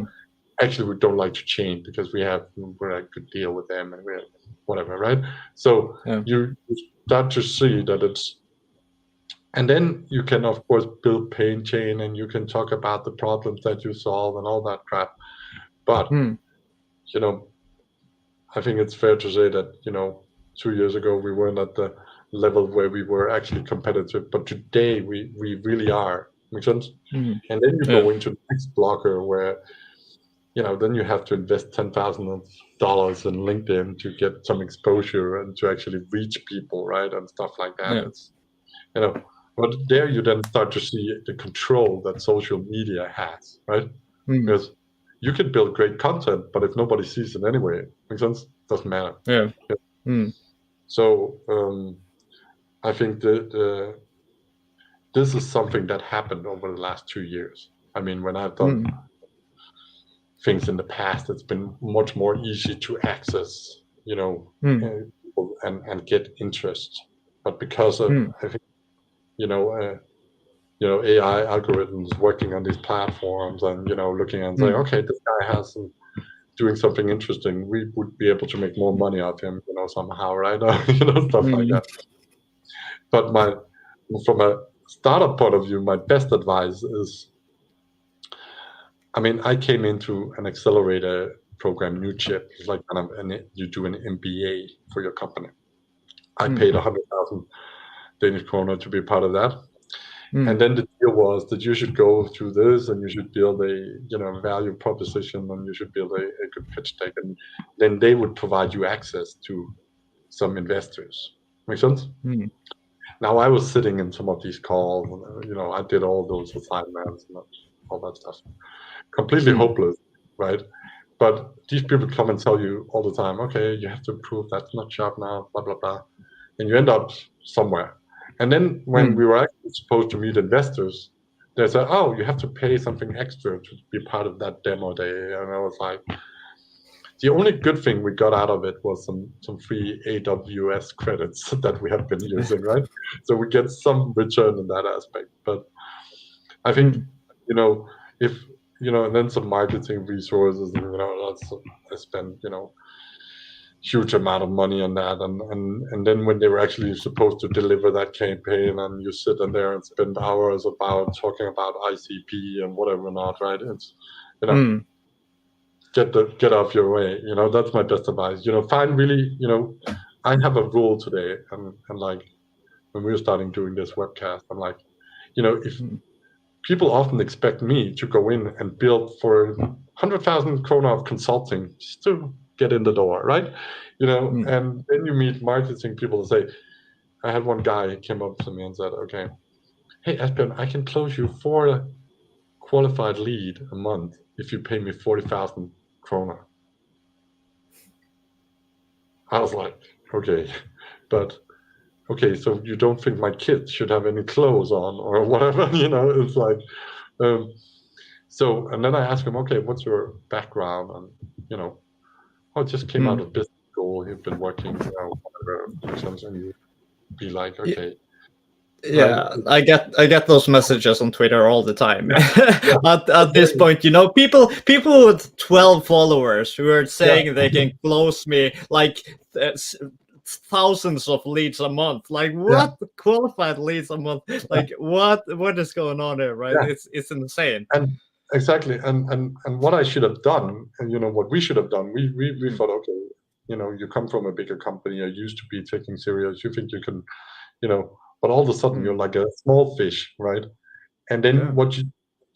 actually, we don't like to change because we're a good deal with them, and we're whatever, right? So you start to see that it's. And then you can, of course, build pain chain, and you can talk about the problems that you solve and all that crap. But, I think it's fair to say that, 2 years ago, we weren't at the level where we were actually competitive. But today, we really are. Makes sense? And then you go into the next blocker where, then you have to invest $10,000 in LinkedIn to get some exposure and to actually reach people, right? And stuff like that. It's, but there you then start to see the control that social media has, right? Because you can build great content, but if nobody sees it anyway, makes sense? Doesn't matter. So I think that this is something that happened over the last 2 years. I mean, when I've done things in the past, it's been much more easy to access people and get interest. But because of, I think, AI algorithms working on these platforms and, looking and saying, okay, this guy has doing something interesting, we would be able to make more money out of him, somehow, right? Stuff like that. But from a startup point of view, my best advice is, I came into an accelerator program, New Chip. It's like you do an MBA for your company. I paid 100,000 Danish kroner to be part of that. And then the deal was that you should go through this, and you should build a value proposition, and you should build a good pitch deck, and then they would provide you access to some investors. Make sense? Now I was sitting in some of these calls, I did all those assignments and all that stuff. Completely hopeless, right? But these people come and tell you all the time, okay, you have to prove that's not sharp now, blah, blah, blah. And you end up somewhere. And then when we were actually supposed to meet investors, they said, oh, you have to pay something extra to be part of that demo day. And I was like, the only good thing we got out of it was some free AWS credits that we have been using, right? So we get some return in that aspect. But I think, if, and then some marketing resources, and, I spent, huge amount of money on that, and then when they were actually supposed to deliver that campaign, and you sit in there and spend hours about talking about ICP and whatever not, right? It's get off your way. That's my best advice. Find really, I have a rule today, and like when we were starting doing this webcast, I'm like, if people often expect me to go in and build for 100,000 krona of consulting just to get in the door, right? And then you meet marketing people and say, I had one guy came up to me and said, okay, hey, Asbjørn, I can close you 4 qualified lead a month if you pay me 40,000 krona. I was like, okay, but okay, so you don't think my kids should have any clothes on or whatever, it's like, so, and then I asked him, okay, what's your background? And, oh, it just came out of business school. You've been working, whatever, and you be like, okay. Yeah, I get those messages on Twitter all the time. At this point, people with 12 followers who are saying they can close me like thousands of leads a month. Like, what? Qualified leads a month? Like, what is going on here, right? It's insane. And exactly, and what I should have done, and what we should have done, we thought, okay, you come from a bigger company, you're used to be taken serious, you think you can, but all of a sudden you're like a small fish, right? And then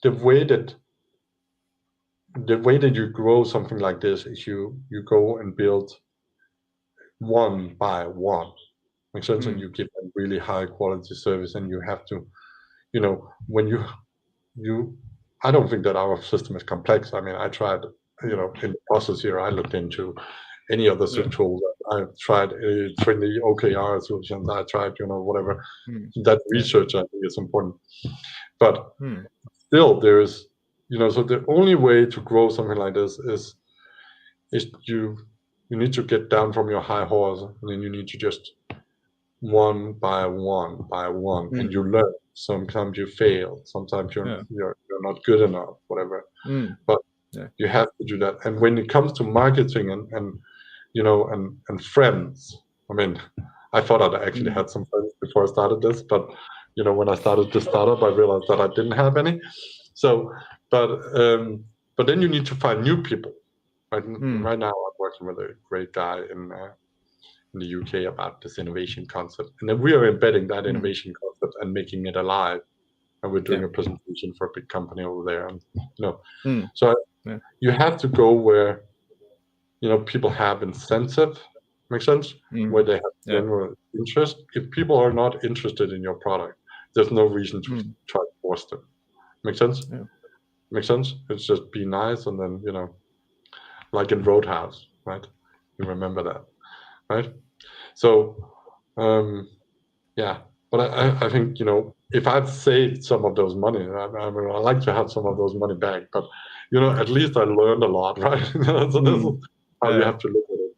the way that you grow something like this is you go and build one by one. Makes sense? And you give them really high quality service, and you have to, when you I don't think that our system is complex. I tried, in the process here, I looked into any other tools. I've tried 20 OKR solutions. I tried, whatever. That research, I think, is important. But still, there's, so the only way to grow something like this is you need to get down from your high horse, and then you need to just one by one, and you learn. Sometimes you fail. Sometimes you're not good enough, whatever. But you have to do that. And when it comes to marketing and friends, I thought I actually had some friends before I started this, but when I started this startup, I realized that I didn't have any. So, but then you need to find new people. Right, right now, I'm working with a great guy in the UK about this innovation concept, and then we are embedding that innovation concept and making it alive. And we're doing a presentation for a big company over there, and so you have to go where people have incentive. Makes sense? Where they have general interest. If people are not interested in your product, there's no reason to try to force them. Make sense? Make sense? It's just be nice, and then like in Roadhouse, right? You remember that, right? So, but I think, if I've saved some of those money, I like to have some of those money back, but, at least I learned a lot, right? So this is how you have to look at it.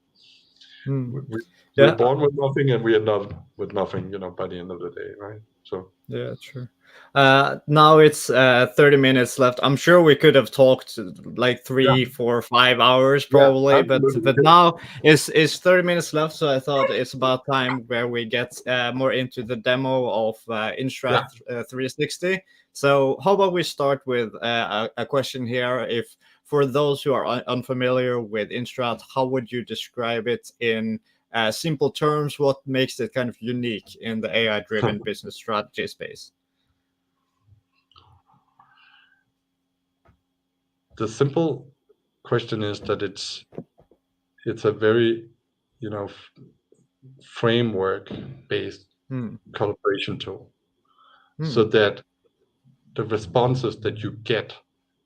We're born with nothing, and we end up with nothing, by the end of the day, right? So yeah, true. Now it's 30 minutes left. I'm sure we could have talked like 3, 4, 5 hours probably, but now it's 30 minutes left. So I thought it's about time where we get more into the demo of INSTRAT360. So how about we start with a question here? If for those who are unfamiliar with INSTRAT, how would you describe it in simple terms? What makes it kind of unique in the AI-driven business strategy space? The simple question is that it's a very, framework-based collaboration tool, so that the responses that you get,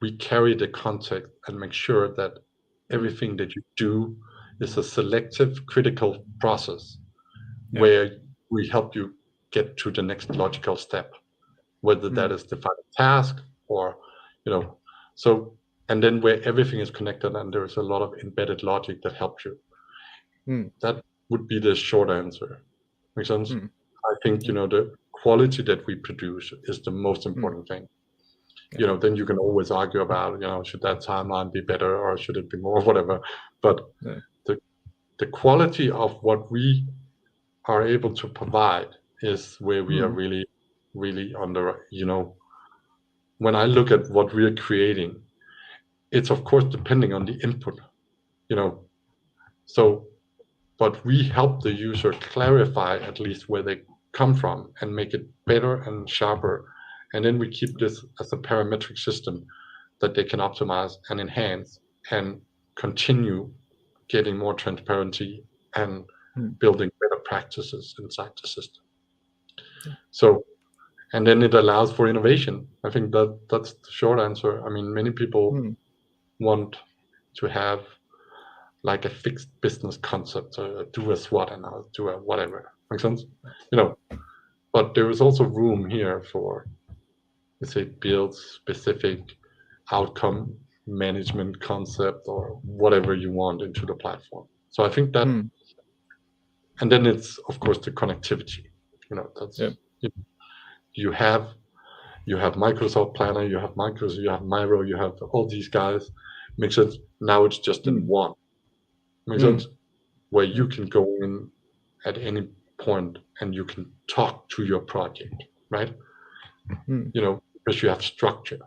we carry the context and make sure that everything that you do is a selective, critical process where we help you get to the next logical step, whether that is define a task or, so, and then where everything is connected and there is a lot of embedded logic that helps you. That would be the short answer. Make sense? I think, the quality that we produce is the most important thing. Then you can always argue about, should that timeline be better or should it be more, whatever. But the quality of what we are able to provide is where we are really, really on the, when I look at what we are creating, it's of course depending on the input, so, but we help the user clarify at least where they come from and make it better and sharper. And then we keep this as a parametric system that they can optimize and enhance and continue getting more transparency and building better practices inside the system. So, and then it allows for innovation. I think that's the short answer. I mean, many people want to have like a fixed business concept, do a SWOT and I'll do a whatever. Make sense? But there is also room here for, let's say, build specific outcome management concept or whatever you want into the platform. So I think that, and then it's of course the connectivity. That's you have Microsoft Planner, you have Microsoft, you have Miro, you have all these guys. Makes sense. Now it's just in one. Makes sense. Where you can go in at any point and you can talk to your project, right? Because you have structure,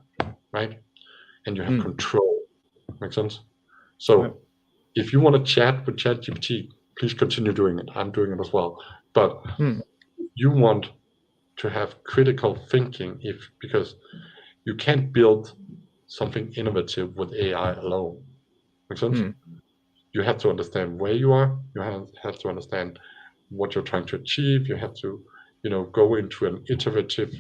right? And you have control. Make sense? So if you want to chat with ChatGPT, please continue doing it. I'm doing it as well. But you want to have critical thinking because you can't build something innovative with AI alone. Make sense? You have to understand where you are. You have to understand what you're trying to achieve. You have to, go into an iterative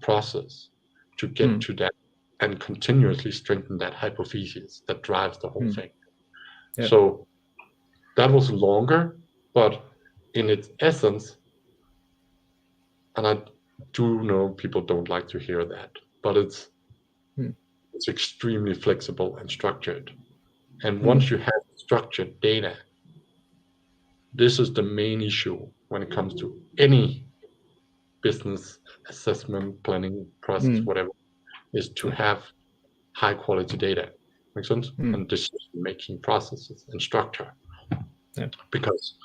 process to get to that and continuously strengthen that hypothesis that drives the whole thing. So that was longer, but in its essence, and I do know people don't like to hear that, but it's extremely flexible and structured. And once you have structured data, this is the main issue when it comes to any business assessment, planning process, whatever, is to have high quality data. Make sense? And decision-making processes and structure. Because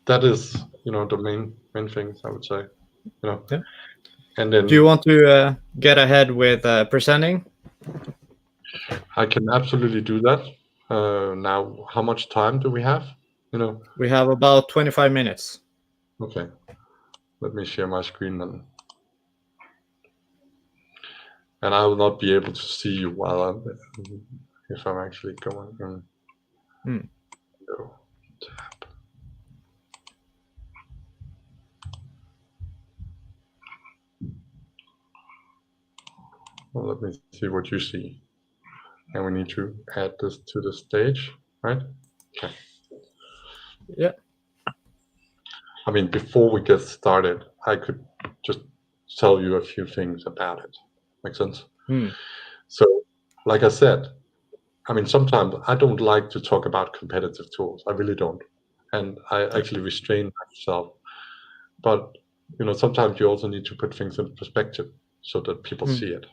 that is, the main things I would say. And then, do you want to get ahead with presenting? I can absolutely do that. Now, how much time do we have? We have about 25 minutes. Okay. Let me share my screen then. And I will not be able to see you while if I'm actually going in. Go tab. Well, let me see what you see. And we need to add this to the stage, right? Okay. Yeah. I mean, before we get started, I could just tell you a few things about it. Make sense? So, like I said, I mean, sometimes I don't like to talk about competitive tools. I really don't. and I actually restrain myself. But sometimes you also need to put things in perspective so that people see it.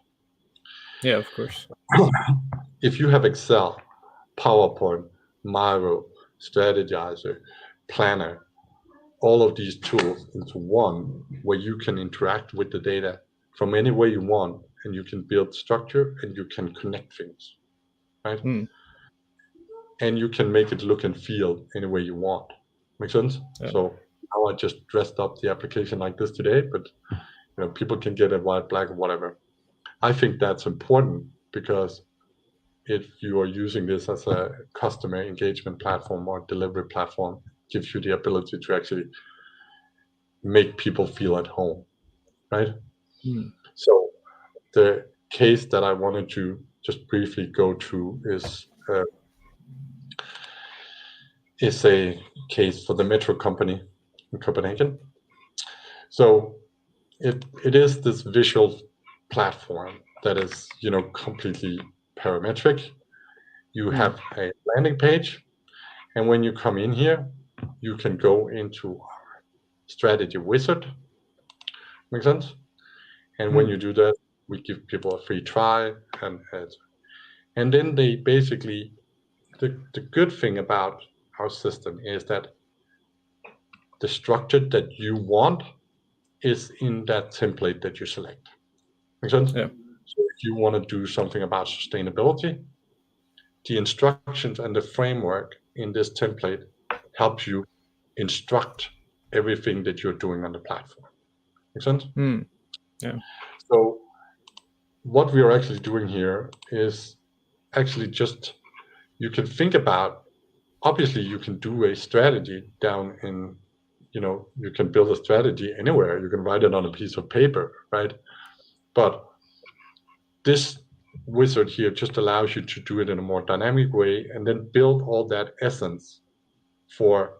Yeah, of course. If you have Excel, PowerPoint, Miro, Strategizer, Planner, all of these tools into one, where you can interact with the data from any way you want, and you can build structure and you can connect things, right? And you can make it look and feel any way you want. Make sense? Yeah. So now I just dressed up the application like this today, but people can get it white, black, or whatever. I think that's important, because if you are using this as a customer engagement platform or delivery platform, it gives you the ability to actually make people feel at home, right? So the case that I wanted to just briefly go through is a case for the metro company in Copenhagen. So it is this visual platform that is completely parametric. You have a landing page, and when you come in here, you can go into our strategy wizard. Make sense? And when you do that, we give people a free try, and then they basically, the good thing about our system is that the structure that you want is in that template that you select. Make sense? Yeah. So if you want to do something about sustainability, the instructions and the framework in this template helps you instruct everything that you're doing on the platform. Make sense? Yeah. So what we are actually doing here is actually just, you can think about, obviously you can do a strategy down in, you can build a strategy anywhere. You can write it on a piece of paper, right? But this wizard here just allows you to do it in a more dynamic way, and then build all that essence for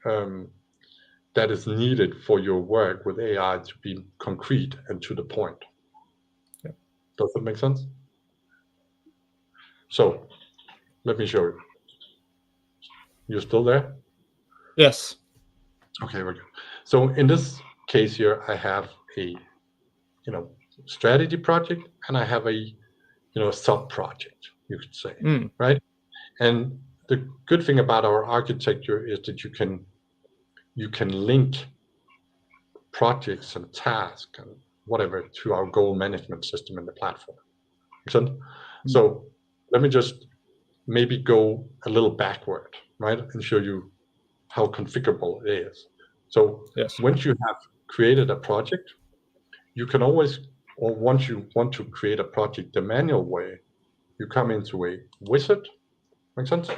that is needed for your work with AI to be concrete and to the point. Yeah. Does that make sense? So let me show you. You're still there? Yes. Okay, very good. So in this case here, I have a strategy project, and I have a sub project, you could say, right? And the good thing about our architecture is that you can link projects and tasks and whatever to our goal management system in the platform. So let me just maybe go a little backward, right, and show you how configurable it is. So once you have created a project, you can always, or once you want to create a project the manual way, you come into a wizard. Make sense?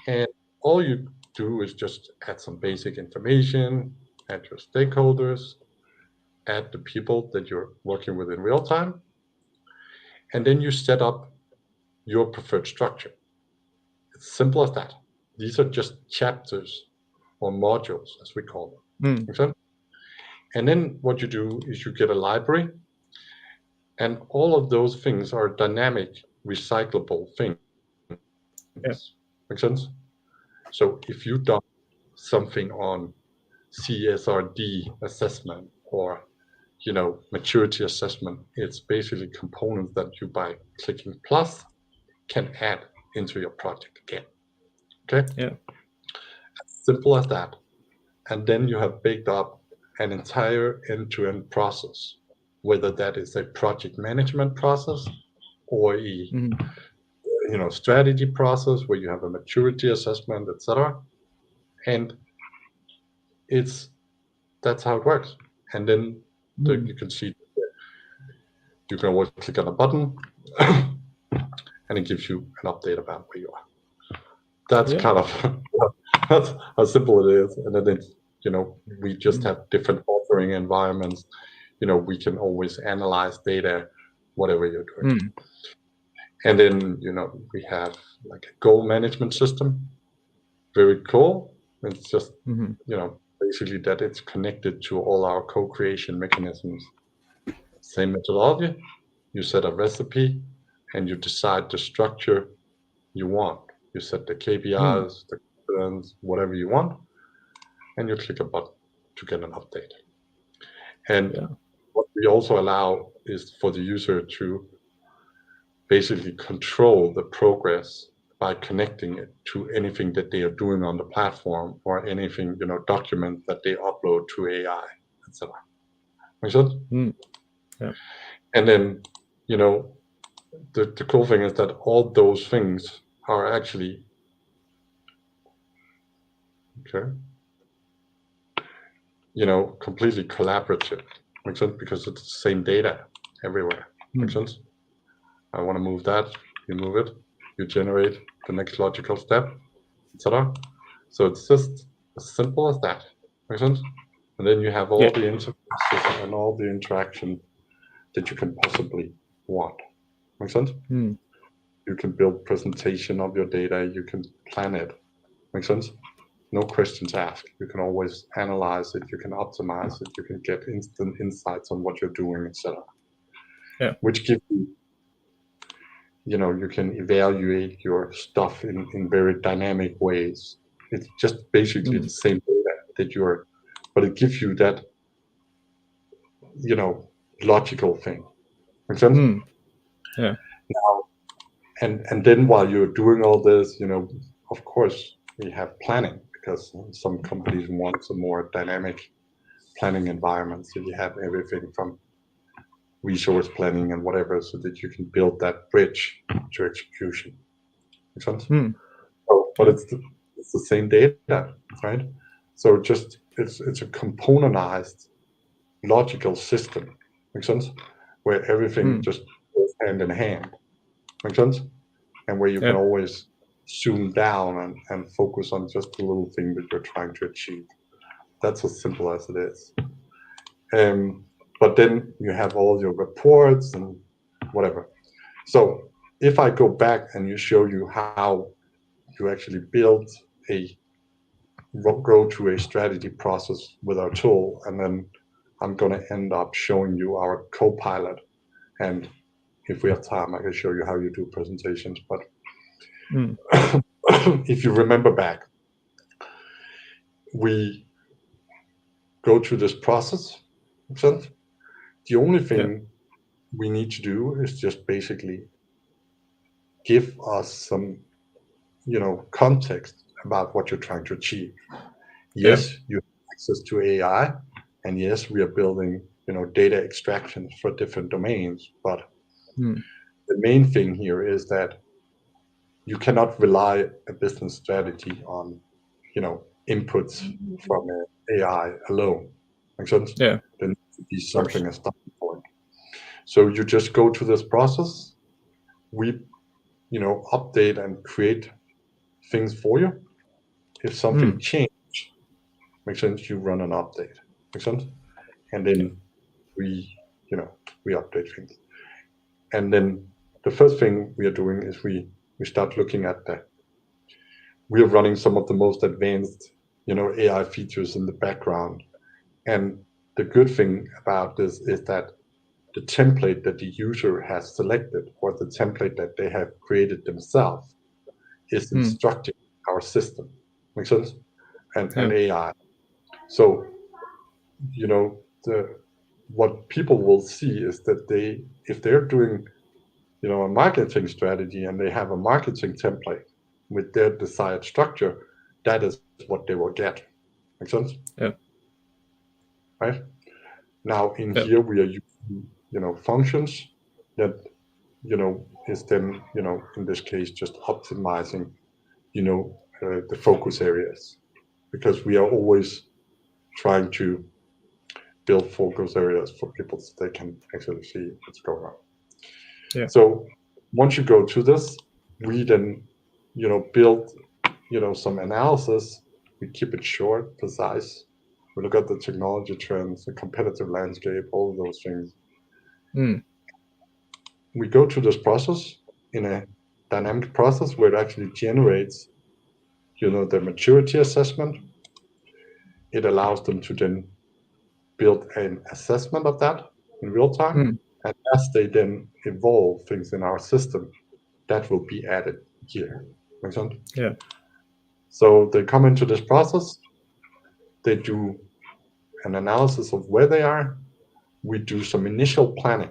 And all you do is just add some basic information, add your stakeholders, add the people that you're working with in real time, and then you set up your preferred structure. It's simple as that. These are just chapters or modules, as we call them. Okay? And then what you do is you get a library, and all of those things are dynamic, recyclable things. Make sense? So if you've done something on CSRD assessment or maturity assessment, it's basically components that you, by clicking plus, can add into your project again. Okay? Yeah. As simple as that. And then you have baked up an entire end-to-end process, whether that is a project management process or a strategy process where you have a maturity assessment, etc. And that's how it works. And then you can see, you can always click on a button and it gives you an update about where you are. That's kind of that's how simple it is. And then we just have different authoring environments. We can always analyze data, whatever you're doing. And then we have like a goal management system. Very cool. It's just basically that it's connected to all our co-creation mechanisms. Same methodology. You set a recipe and you decide the structure you want. You set the KPIs, the questions, whatever you want, and you click a button to get an update. And what we also allow is for the user to basically control the progress by connecting it to anything that they are doing on the platform or anything, document that they upload to AI, etc. Make sense? Yeah. And then, the cool thing is that all those things are actually completely collaborative. Makes sense? Because it's the same data everywhere. Makes sense? I want to move that, you move it, you generate the next logical step, etc. So it's just as simple as that. Makes sense? And then you have all the interfaces and all the interaction that you can possibly want. Make sense? You can build presentation of your data, you can plan it. Make sense? No questions asked. You can always analyze it, you can optimize it, you can get instant insights on what you're doing, etc. Which gives you, you can evaluate your stuff in very dynamic ways. It's just basically the same data but it gives you that, logical thing. Make sense? Yeah. Now, and then while you're doing all this, of course, we have planning, because some companies want some more dynamic planning environments. So you have everything from resource planning and whatever, so that you can build that bridge to execution. Make sense? But it's the same data, right? So it's a componentized logical system. Make sense? Where everything just goes hand in hand. Make sense? And where you can always zoom down and focus on just the little thing that you're trying to achieve. That's as simple as it is. But then you have all your reports and whatever. So if I go back and show you how you actually build go through a strategy process with our tool, and then I'm going to end up showing you our co-pilot. And if we have time, I can show you how you do presentations. But if you remember back, we go through this process. Makes sense? The only thing we need to do is just basically give us some, context about what you're trying to achieve. Yes, you have access to AI, and yes, we are building, data extractions for different domains. But the main thing here is that you cannot rely a business strategy on, inputs from AI alone. Makes sense? Yeah. There needs to be something as starting point. So you just go through this process. We, update and create things for you. If something changes, makes sense, you run an update. Makes sense? And then we update things. And then the first thing we are doing is we start looking at we are running some of the most advanced, AI features in the background. And the good thing about this is that the template that the user has selected, or the template that they have created themselves, is instructing our system. Make sense? And AI. So, what people will see is that if they're doing, a marketing strategy and they have a marketing template with their desired structure, that is what they will get. Make sense? Yeah. Right? Now in here we are using, functions that, is then, in this case, just optimizing, the focus areas, because we are always trying to build focus areas for people so they can actually see what's going on. Yeah. So once you go to this, we then, build, some analysis. We keep it short, precise. We look at the technology trends, the competitive landscape, all of those things. We go through this process in a dynamic process where it actually generates, the maturity assessment. It allows them to then build an assessment of that in real time. And as they then evolve things in our system, that will be added here. Make sense? Yeah. So they come into this process, they do an analysis of where they are, we do some initial planning.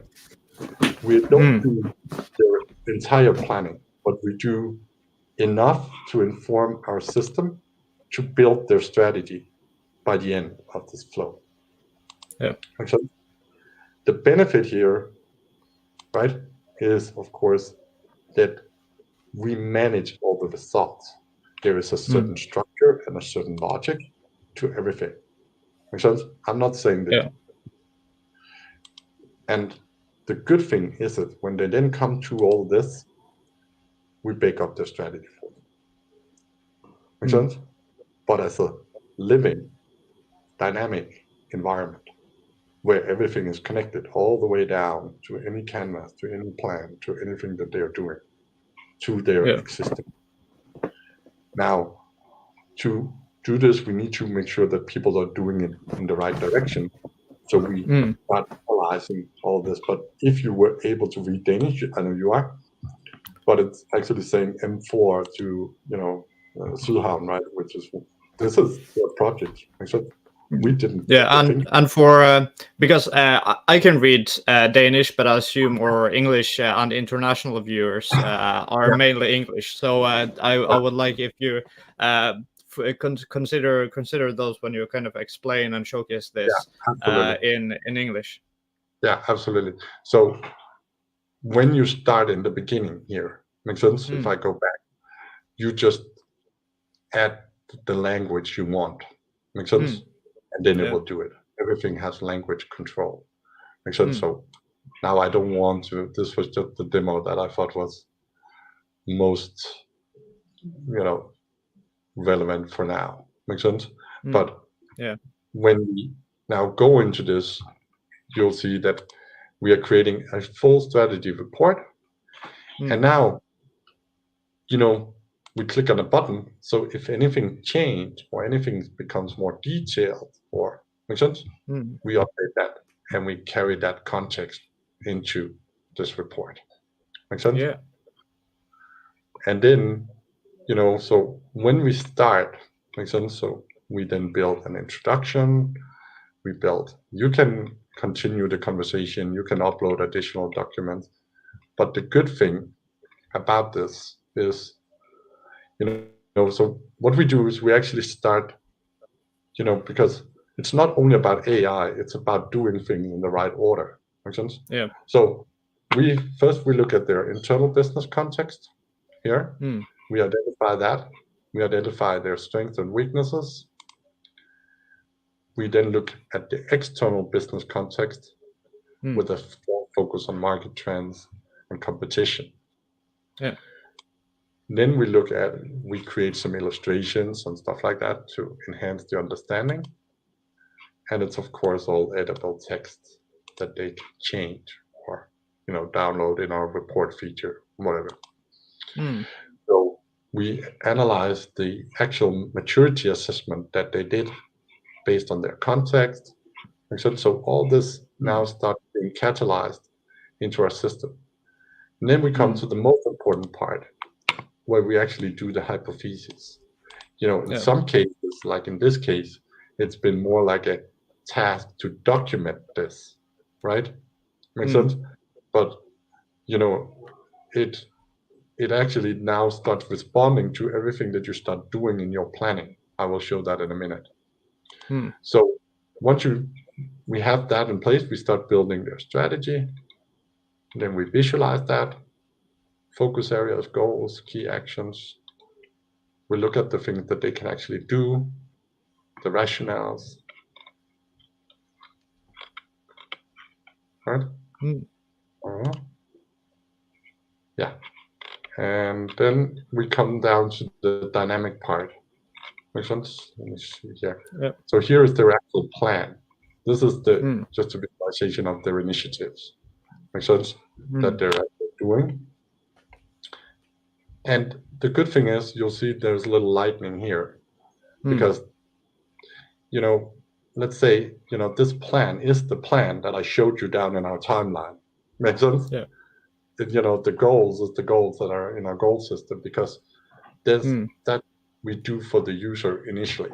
We don't do their entire planning, but we do enough to inform our system to build their strategy by the end of this flow. Yeah. Actually, the benefit here, right, is of course that we manage all the results. There is a certain structure and a certain logic to everything. Makes sense? I'm not saying that. Yeah. And the good thing is that when they then come to all this, we bake up their strategy for them. Makes sense? But as a living, dynamic environment where everything is connected all the way down to any canvas, to any plan, to anything that they're doing, to their existing. Now, to do this, we need to make sure that people are doing it in the right direction. So we start analyzing all this. But if you were able to read Danish, I know you are, but it's actually saying M4 to, Sydhavn, right? Which is, this is a project. Except we didn't. Yeah, and for because I can read Danish, but I assume our English and international viewers are mainly English. So I would like if you consider those when you kind of explain and showcase this in English. Yeah, absolutely. So when you start in the beginning here, makes sense? If I go back, you just add the language you want. Makes sense? And then it will do it. Everything has language control. Makes sense? So now I don't want to, this was just the demo that I thought was most, relevant for now. Makes sense? But when we now go into this, you'll see that we are creating a full strategy report. And now, we click on a button. So if anything changes or anything becomes more detailed, or makes sense, we update that and we carry that context into this report. Makes sense? Yeah. And then, so when we start, makes sense. So we then build an introduction. You can continue the conversation. You can upload additional documents. But the good thing about this is, so what we do is we actually start, because it's not only about AI, it's about doing things in the right order. Makes sense? Yeah. So we look at their internal business context here. We identify that. We identify their strengths and weaknesses. We then look at the external business context with a strong focus on market trends and competition. Yeah. Then we create some illustrations and stuff like that to enhance the understanding. And it's of course all editable text that they can change or, download in our report feature, whatever. So we analyze the actual maturity assessment that they did based on their context. So all this now starts being catalyzed into our system. And then we come to the most important part, where we actually do the hypothesis. In some cases, like in this case, it's been more like a task to document this, right? Makes sense? But, it actually now starts responding to everything that you start doing in your planning. I will show that in a minute. So once we have that in place, we start building their strategy. Then we visualize that, focus areas, goals, key actions. We look at the things that they can actually do, the rationales. Right? Yeah. And then we come down to the dynamic part. Makes sense? Let me see here. Yeah. So here is their actual plan. This is just a visualization of their initiatives. Makes sense? That they're actually doing. And the good thing is, you'll see there's a little lightning here, because, let's say, this plan is the plan that I showed you down in our timeline. Makes sense? Yeah. The goals is the goals that are in our goal system, because there's that we do for the user initially,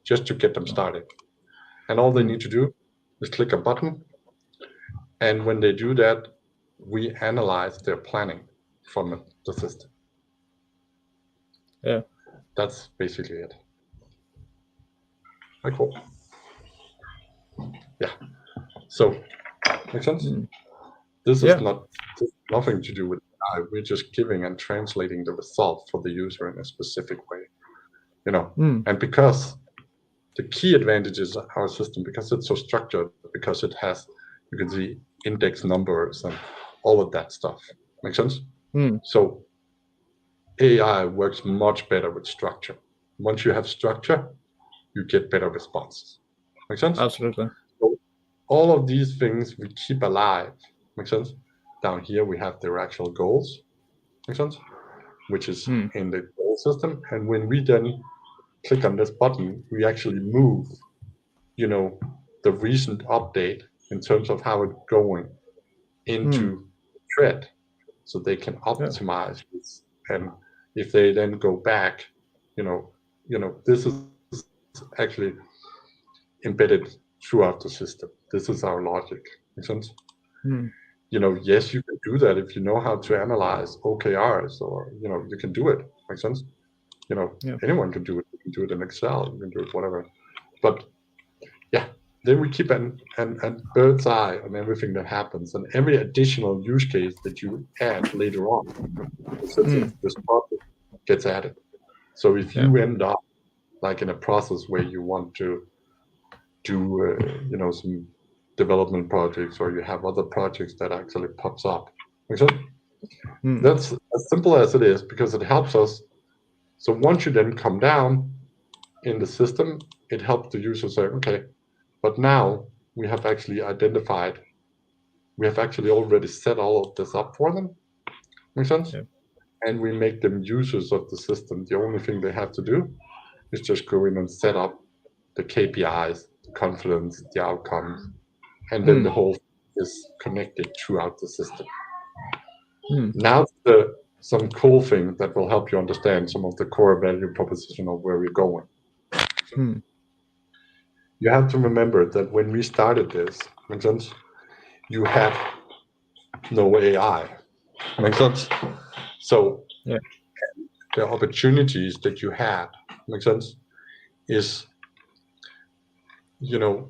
just to get them started. And all they need to do is click a button. And when they do that, we analyze their planning from the system. Yeah. That's basically it. Very cool. Yeah. So, make sense? This is nothing to do with AI. We're just giving and translating the result for the user in a specific way. And because the key advantages of our system, because it's so structured, because it has, you can see index numbers and all of that stuff. Make sense? So AI works much better with structure. Once you have structure, you get better responses. Make sense? Absolutely. So all of these things we keep alive. Make sense? Down here we have their actual goals. Make sense? Which is in the goal system. And when we then click on this button, we actually move, the recent update in terms of how it's going into thread, so they can optimize this. And if they then go back, this is actually embedded throughout the system. This is our logic. Make sense? Yes, you can do that if you know how to analyze OKRs, or you can do it. Make sense? Anyone can do it. You can do it in Excel. You can do it whatever. But then we keep an bird's eye on everything that happens, and every additional use case that you add later on, this process gets added. So if you end up like in a process where you want to do some development projects, or you have other projects that actually pops up, that's as simple as it is, because it helps us. So once you then come down in the system, it helps the user say, okay, but now we have actually identified, we have actually already set all of this up for them. Make sense? Yeah. And we make them users of the system. The only thing they have to do is just go in and set up the KPIs, the confidence, the outcomes, and then the whole thing is connected throughout the system. Now, some cool thing that will help you understand some of the core value proposition of where we're going. You have to remember that when we started this, makes sense, you had no AI. Makes sense? So the opportunities that you had, makes sense, is,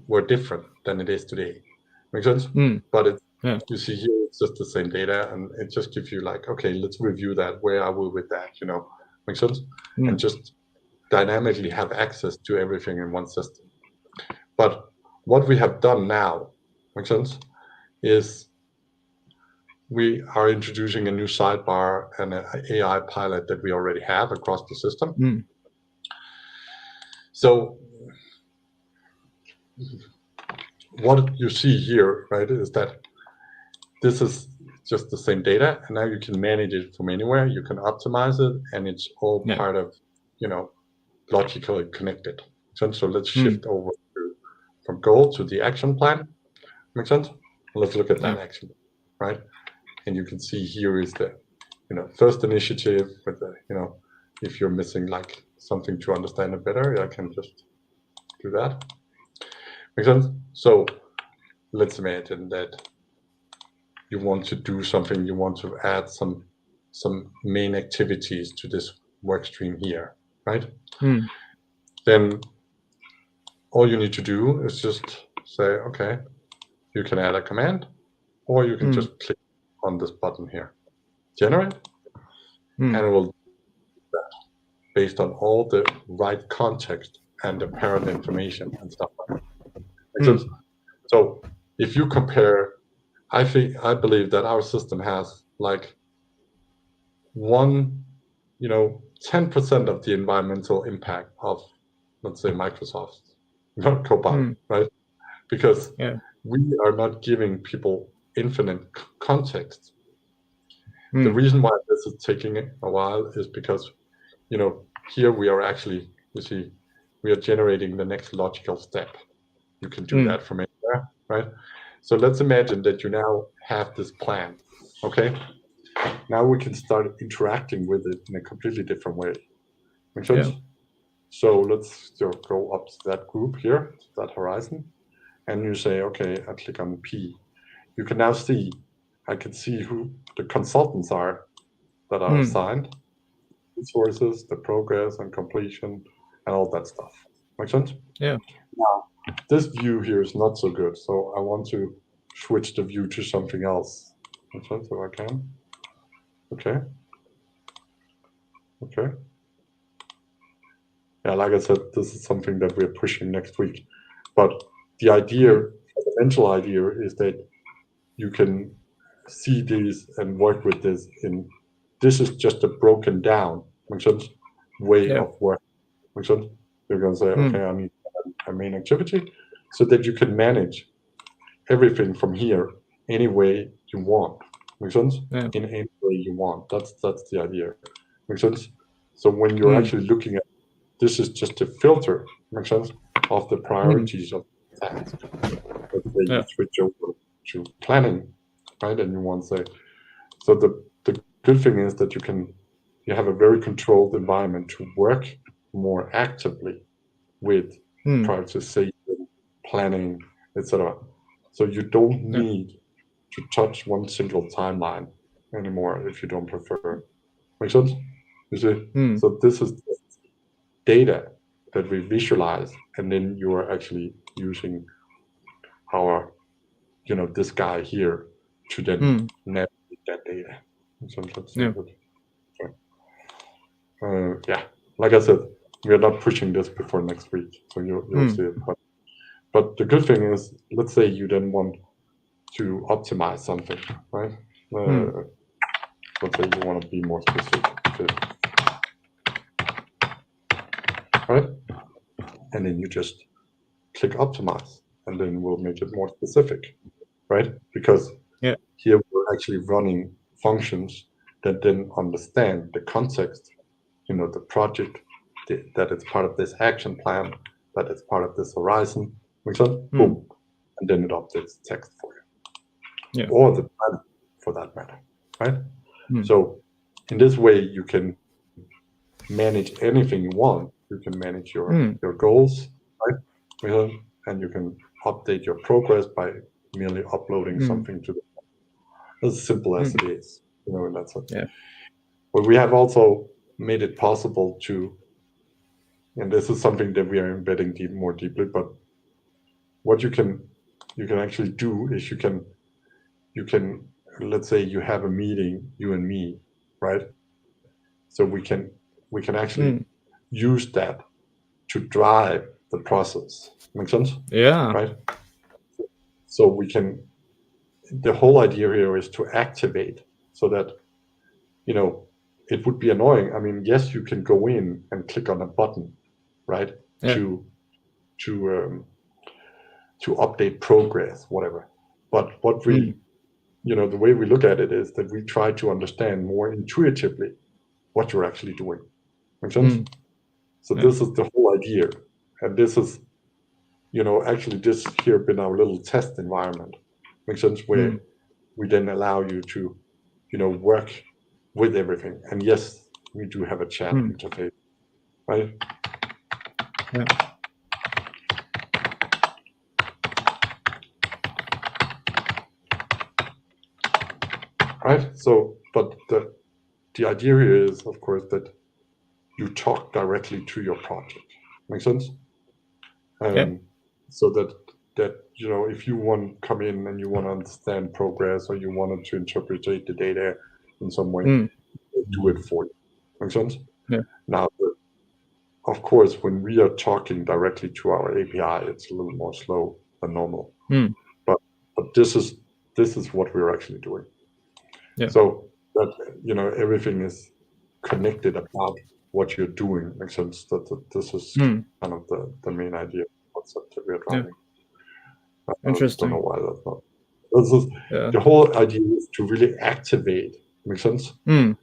were different than it is today. Makes sense? But you see here, it's just the same data, and it just gives you like, okay, let's review that. Where are we with that? Makes sense? And just dynamically have access to everything in one system. But what we have done now, makes sense, is we are introducing a new sidebar and an AI pilot that we already have across the system. So what you see here, right, is that this is just the same data, and now you can manage it from anywhere. You can optimize it, and it's all part of, logically connected. So let's shift over from goal to the action plan. Make sense? Let's look at that action, right? And you can see here is the, first initiative with the, if you're missing like something to understand it better, I can just do that. Make sense? So let's imagine that you want to do something, you want to add some main activities to this work stream here, right? Then all you need to do is just say, okay, you can add a command, or you can just click on this button here, generate, and it will do that based on all the right context and the parent information and stuff like that. So if you compare, I believe that our system has like 10% of the environmental impact of, let's say, Microsoft's Copilot, right? Because we are not giving people infinite context. The reason why this is taking a while is because, here we are actually, we are generating the next logical step. You can do that from anywhere, right? So let's imagine that you now have this plan, okay? Now we can start interacting with it in a completely different way. Make sense? So let's go up to that group here, to that horizon, and you say, okay, I click on P. You can now see, I can see who the consultants are that are assigned, resources, the progress and completion, and all that stuff. Make sense? Yeah. Now, this view here is not so good, so I want to switch the view to something else. Make sense? So I can. Okay. Okay. Yeah, like I said, this is something that we're pushing next week. But the idea, the eventual idea, is that you can see these and work with this in, this is just a broken down, makes sense, way of work. Makes sense? You're going to say, okay, I need a main activity, so that you can manage everything from here any way you want. Makes sense? In any way you want. That's the idea. Makes sense? So when you're actually looking at, this is just a filter, makes sense, of the priorities of the task. Let's say you switch over to planning, right? And you want to say, so the good thing is that you have a very controlled environment to work more actively with prioritization, planning, etc. So you don't need to touch one single timeline anymore if you don't prefer. Make sense? You see? So this is data that we visualize, and then you are actually using our, this guy here to then navigate that data. So let's see. Yeah, like I said, we are not pushing this before next week, so you'll see it. But the good thing is, let's say you then want to optimize something, right? Let's say you want to be more specific, right? And then you just click optimize, and then we'll make it more specific, right? Because here we're actually running functions that then understand the context, the project, that it's part of this action plan, that it's part of this horizon. Makes sense? Boom. And then it updates text for you. Or the plan for that matter, right? So in this way, you can manage anything you want. You can manage your goals, right? And you can update your progress by merely uploading something to the, as simple as it is, in that sense. But we have also made it possible to, and this is something that we are embedding more deeply, but what you can actually do is you can, let's say you have a meeting, you and me, right? So we can actually use that to drive the process. Make sense? Yeah. Right? So we can, the whole idea here is to activate, so that, it would be annoying. I mean, yes, you can go in and click on a button, right? To update progress, whatever. But what we, the way we look at it is that we try to understand more intuitively what you're actually doing. Make sense? So this is the whole idea. And this is, actually this here been our little test environment. Makes sense? Where we then allow you to, work with everything. And yes, we do have a chat interface, right? Right? So, but the idea here is, of course, that you talk directly to your project. Make sense? So that if you want to come in and you want to understand progress, or you wanted to interpret the data in some way, do it for you. Make sense? Now, of course, when we are talking directly to our API, it's a little more slow than normal. But this is what we're actually doing. So that everything is connected about what you're doing. Makes sense? That this is kind of the main idea concept that we're driving. Interesting. I don't know why that's not. This is the whole idea is to really activate. Makes sense? Makes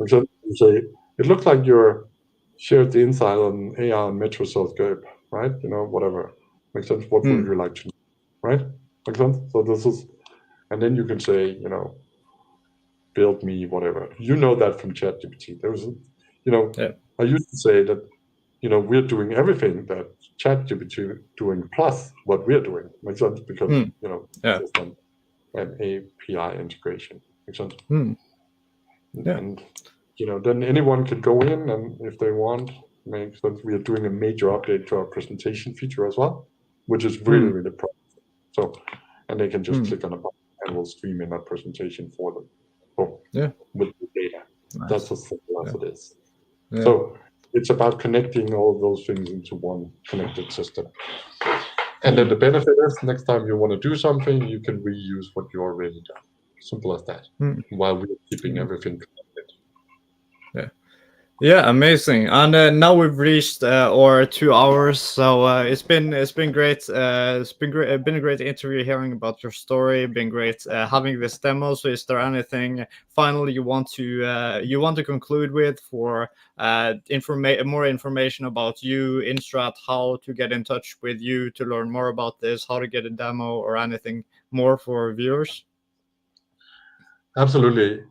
sense? You say it looks like you're shared the insight on AI and Metroscope, right? Whatever. Makes sense? What would you like to know? Right? Makes sense? So this is, and then you can say, build me whatever. You know that from ChatGPT. There was, I used to say that we're doing everything that ChatGPT doing plus what we're doing. Makes sense? Because Yeah. it's an API integration. Makes sense? Yeah. And then anyone could go in, and if they want, makes sense. We are doing a major update to our presentation feature as well, which is really, really promising. So, and they can just click on a button and we'll stream in that presentation for them. So, with the data. Nice. That's as simple as it is. Yeah. So it's about connecting all of those things into one connected system. And then the benefit is next time you want to do something, you can reuse what you already done. Simple as that. While we're keeping everything connected. Yeah. Yeah, amazing. And now we've reached our 2 hours, so it's been great. It's been a great interview hearing about your story. Been great having this demo. So, is there anything finally you want to conclude with for more information about you, Instrat, how to get in touch with you to learn more about this, how to get a demo, or anything more for viewers? Absolutely.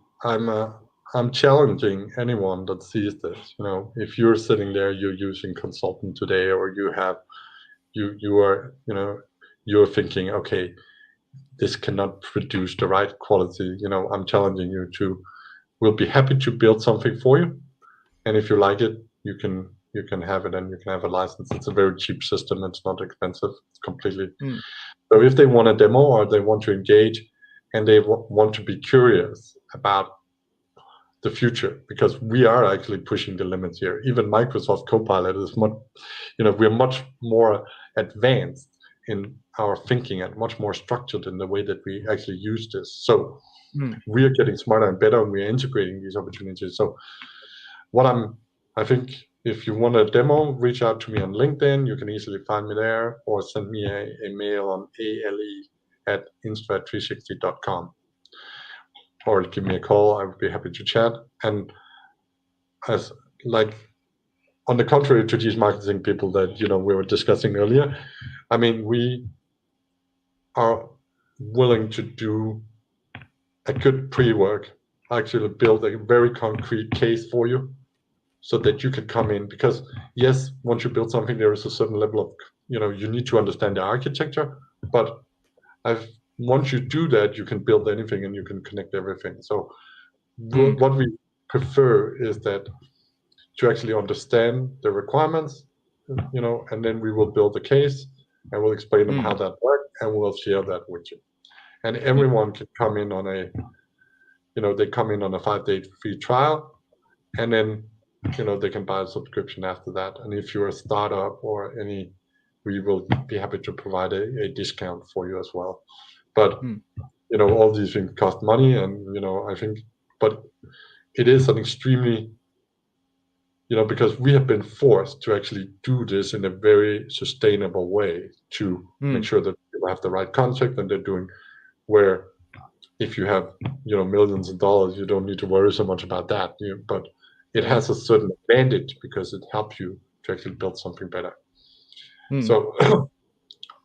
I'm challenging anyone that sees this. If you're sitting there, you're using consultant today, or you're thinking, okay, this cannot produce the right quality. I'm challenging you to. We'll be happy to build something for you, and if you like it, you can have it, and you can have a license. It's a very cheap system. It's not expensive. It's completely. So if they want a demo or they want to engage, and they want to be curious about the future, because we are actually pushing the limits here. Even Microsoft Copilot is much, we're much more advanced in our thinking and much more structured in the way that we actually use this. So we are getting smarter and better, and we are integrating these opportunities. So I think if you want a demo, reach out to me on LinkedIn. You can easily find me there, or send me a mail on ale@instrat360.com. Or give me a call. I would be happy to chat. And as on the contrary to these marketing people that we were discussing earlier, I mean, we are willing to do a good pre-work, actually build a very concrete case for you, so that you can come in. Because yes, once you build something, there is a certain level of you need to understand the architecture, but once you do that, you can build anything and you can connect everything. So what we prefer is that to actually understand the requirements, and then we will build a case and we'll explain them how that works, and we'll share that with you. And everyone can come in on a 5-day free trial, and then they can buy a subscription after that. And if you're a startup or we will be happy to provide a discount for you as well. But all these things cost money, and I think, but it is an extremely, because we have been forced to actually do this in a very sustainable way to make sure that people have the right concept, and they're doing where if you have millions of dollars, you don't need to worry so much about that. But it has a certain advantage because it helps you to actually build something better. So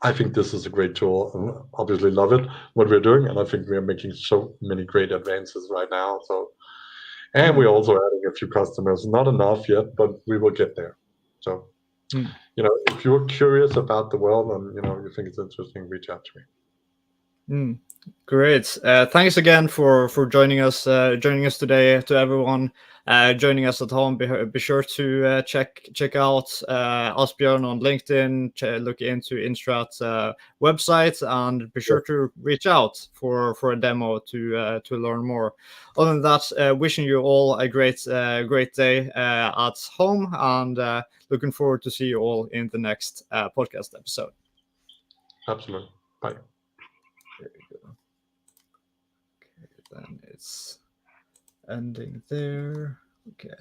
I think this is a great tool, and obviously love it, what we're doing. And I think we're making so many great advances right now. So, and we're also adding a few customers, not enough yet, but we will get there. So, if you're curious about the world and, you think it's interesting, reach out to me. Great. Thanks again for joining us today. To everyone joining us at home, be sure to check out Asbjørn on LinkedIn. Look into Instrat's website, and be sure to reach out for a demo to learn more. Other than that, wishing you all a great day at home, and looking forward to see you all in the next podcast episode. Absolutely. Bye. There you go. Okay, then it's ending there. Okay.